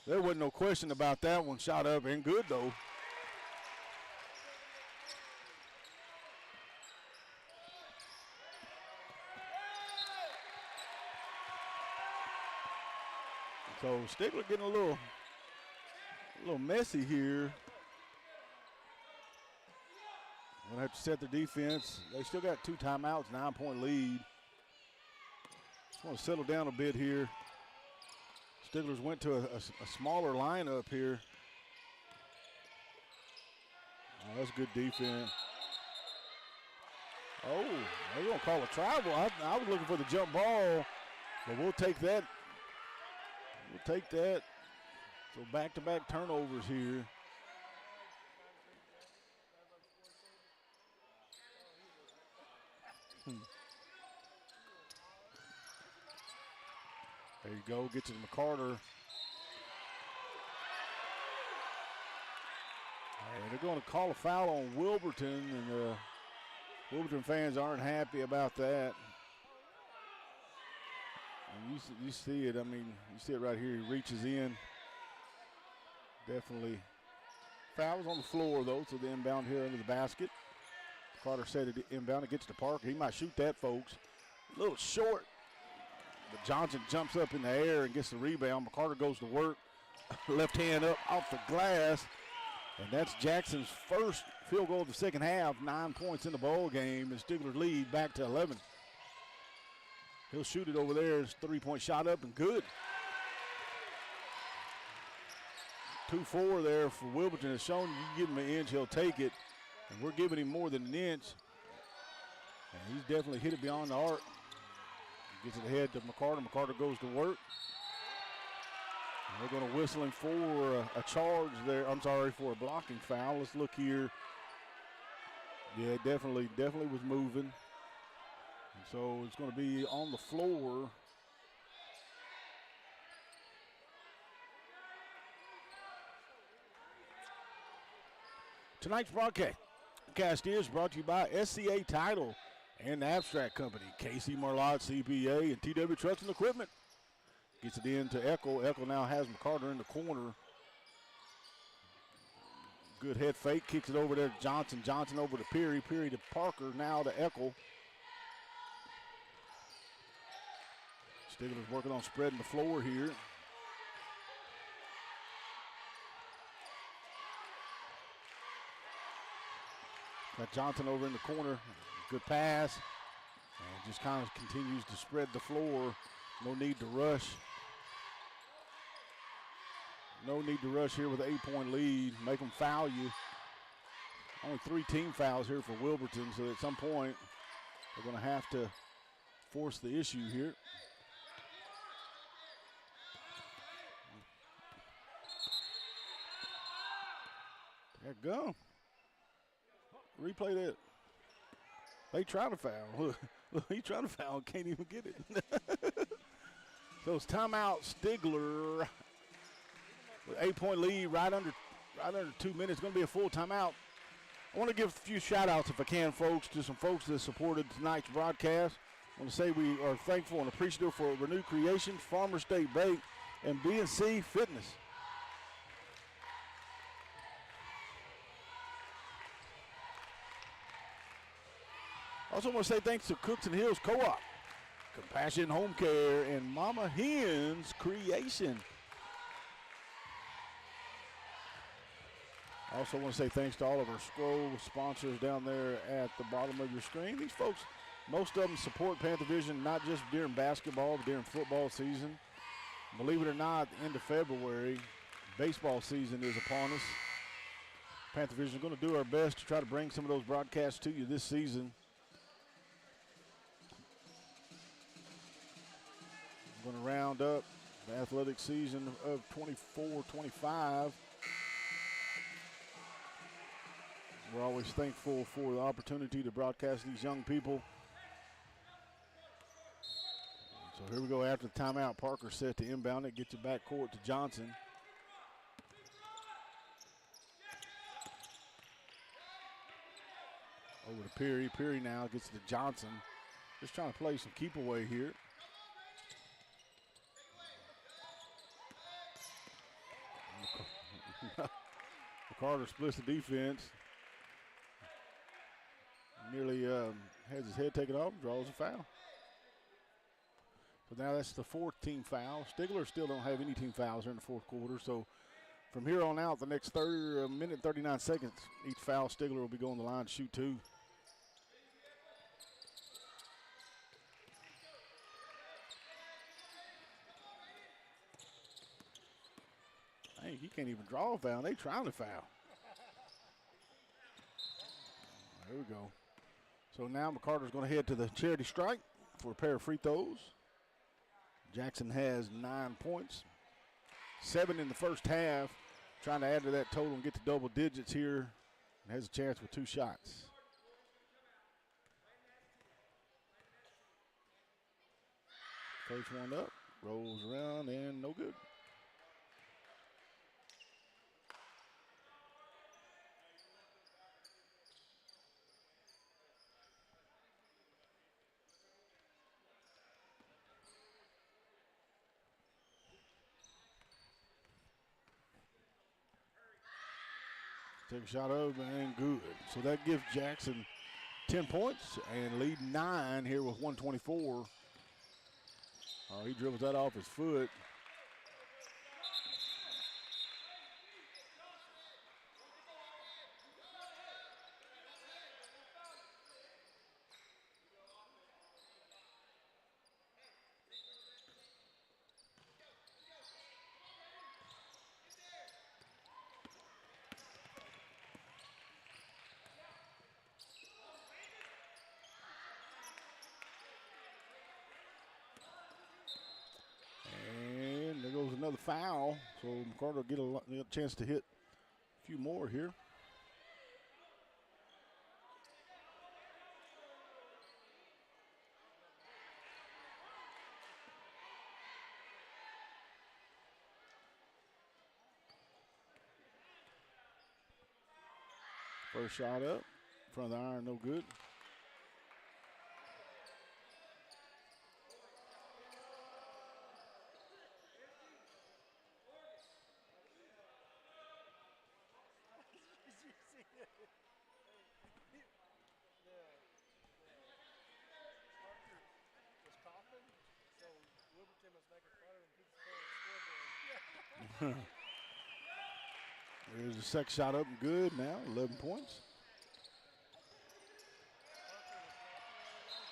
There wasn't no question about that one. Shot up and good, though. So Stigler getting a little messy here. Gonna have to set their defense. They still got 2 timeouts, 9-point lead. Just want to settle down a bit here. Stigler's went to a smaller lineup here. Oh, that's good defense. Oh, they're gonna call a travel. I was looking for the jump ball, but we'll take that. We'll take that. So back-to-back turnovers here. There you go. Gets it to McCarter. And they're going to call a foul on Wilburton, and Wilburton fans aren't happy about that. And you see it. I mean, you see it right here. He reaches in. Definitely. Foul's on the floor, though, so the inbound here under the basket. Carter said it inbound. It gets to Parker. He might shoot that, folks. A little short. But Johnson jumps up in the air and gets the rebound. McCarter goes to work. Left hand up off the glass. And that's Jackson's first field goal of the second half. 9 points in the ball game. And Stigler lead back to 11. He'll shoot it over there. His 3-point shot up and good. 2-4 there for Wilburton. Has shown you give him an inch, he'll take it. And we're giving him more than an inch. And he's definitely hit it beyond the arc. Gets it ahead to McCarter. McCarter goes to work. And they're going to whistle him for a charge there. I'm sorry, for a blocking foul. Let's look here. Yeah, definitely was moving. And so it's going to be on the floor. Tonight's broadcast is brought to you by SCA Title and the Abstract Company, Casey Marlott CPA, and TW Trucks and Equipment. Gets it in to Eckel. Eckel now has McCarter in the corner. Good head fake, kicks it over there to Johnson. Johnson over to Peary. Peary to Parker, now to Eckel. Stigler's working on spreading the floor here. Got Johnson over in the corner. Good pass. And just kind of continues to spread the floor. No need to rush. No need to rush here with an 8-point lead. Make them foul you. Only 3 team fouls here for Wilburton, so at some point they're going to have to force the issue here. There you go. Replay that. They try to foul. Look, he trying to foul, can't even get it. So it's timeout, Stigler. With 8-point lead, right under 2 minutes. Going to be a full timeout. I want to give a few shout-outs, if I can, folks, to some folks that supported tonight's broadcast. I want to say we are thankful and appreciative for Renew Creations, Farmer State Bake, and B&C Fitness. Also want to say thanks to Cooks and Hills Co-op, Compassion Home Care, and Mama Hen's Creation. I also want to say thanks to all of our scroll sponsors down there at the bottom of your screen. These folks, most of them support Panther Vision not just during basketball, but during football season. Believe it or not, the end of February, baseball season is upon us. Panther Vision is going to do our best to try to bring some of those broadcasts to you this season. I'm going to round up the athletic season of 24-25. We're always thankful for the opportunity to broadcast these young people. So here we go after the timeout. Parker set to inbound it, gets it back court to Johnson. Over to Peary. Peary now gets to Johnson. Just trying to play some keep away here. Carter splits the defense. Nearly has his head taken off, draws a foul. So now that's the 4th team foul. Stigler still don't have any team fouls here in the 4th quarter. So from here on out, the next minute 39 seconds, each foul, Stigler will be going to the line to shoot 2. Hey, he can't even draw a foul. They trying to foul. There we go. So now McCarter's going to head to the charity stripe for a pair of free throws. Jackson has 9 points. 7 in the first half. Trying to add to that total and get to double digits here. And has a chance with 2 shots. First one up. Rolls around and no good. Take a shot over and good. So that gives Jackson 10 points and lead 9 here with 1:24. Oh, he dribbles that off his foot. Another foul, so McCarter will get a chance to hit a few more here. First shot up, in front of the iron, no good. Was coughing, so Wilburton was making fun of him. He was throwing scoreboard. There's the second shot up and good now, 11 points. Parker was coughing,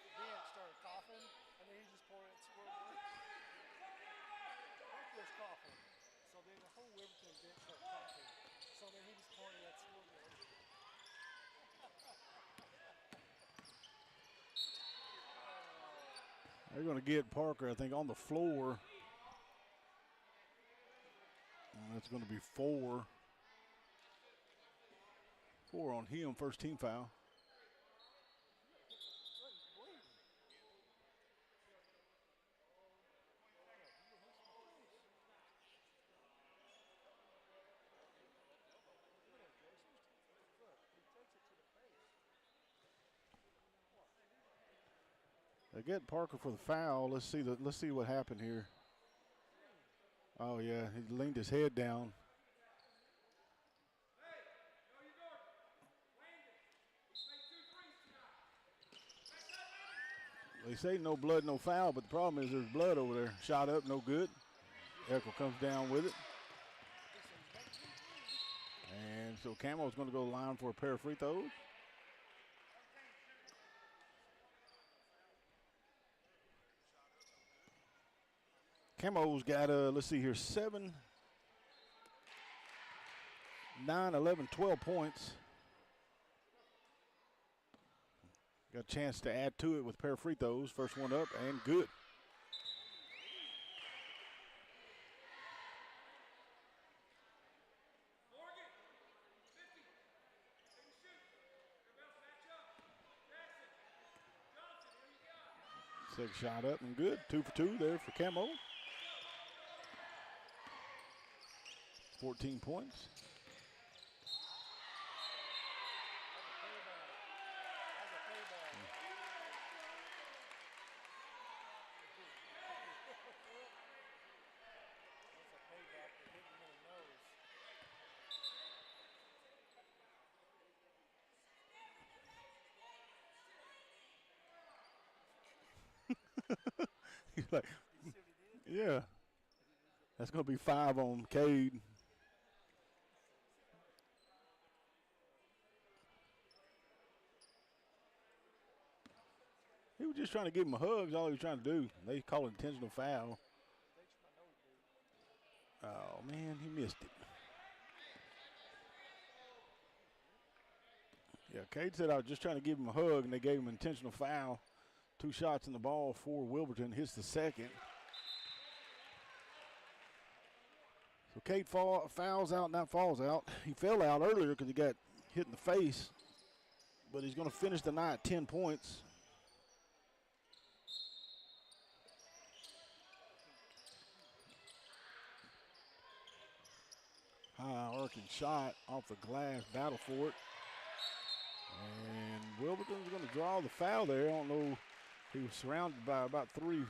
so the whole bench started coughing, and then he just pointed at scoreboard. Parker was coughing, so then the whole Wilburton bench started coughing, so then he just pointed at scoreboard. They're going to get Parker, I think, on the floor. And that's going to be 4. 4 on him, first team foul. They get Parker for the foul. Let's see what happened here. Oh yeah, he leaned his head down. They say no blood, no foul, but the problem is there's blood over there. Shot up, no good. Eckel comes down with it. And so Camo's going to go line for a pair of free throws. Camo's got, let's see here, 7, 9, 11, 12 points. Got a chance to add to it with a pair of free throws. First one up and good. Second shot up and good. 2 for 2 there for Camo. 14 points. He's like, yeah. That's going to be 5 on Cade. He was just trying to give him a hug, is all he was trying to do. They call it intentional foul. Oh, man, he missed it. Yeah, Cade said I was just trying to give him a hug, and they gave him an intentional foul. 2 shots in the ball for Wilburton. Hits the second. So Cade fouls out, not falls out. He fell out earlier because he got hit in the face, but he's going to finish the night 10 points. High arcing shot off the glass, battle for it. And Wilburton's going to draw the foul there. I don't know. He was surrounded by about three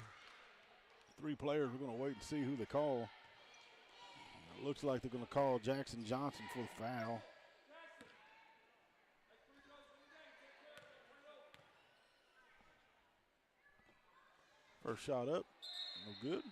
players. We're going to wait and see who they call. It looks like they're going to call Jackson Johnson for the foul. First shot up, no good.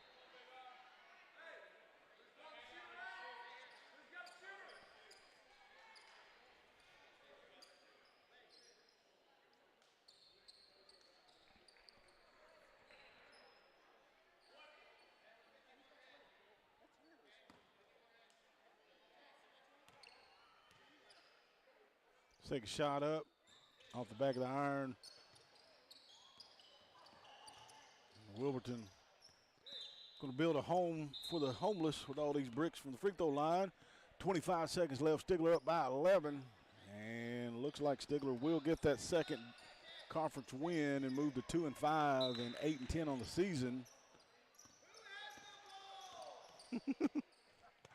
Take a shot up off the back of the iron. Wilburton going to build a home for the homeless with all these bricks from the free throw line. 25 seconds left. Stigler up by 11. And looks like Stigler will get that second conference win and move to 2-5 and 8-10 on the season.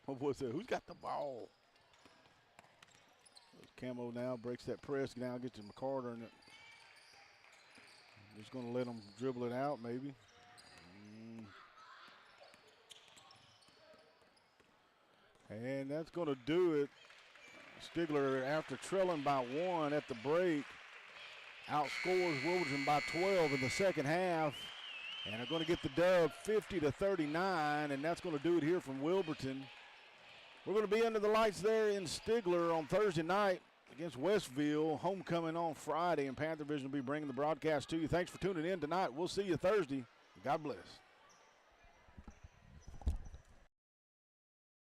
What was it? Who's got the ball? Camo now breaks that press. Now gets to McCarter. And he's going to let him dribble it out maybe. And that's going to do it. Stigler, after trailing by 1 at the break, outscores Wilburton by 12 in the second half. And are going to get the dub 50-39, and that's going to do it here from Wilburton. We're going to be under the lights there in Stigler on Thursday night against Westville. Homecoming on Friday, and Panther Vision will be bringing the broadcast to you. Thanks for tuning in tonight. We'll see you Thursday. God bless.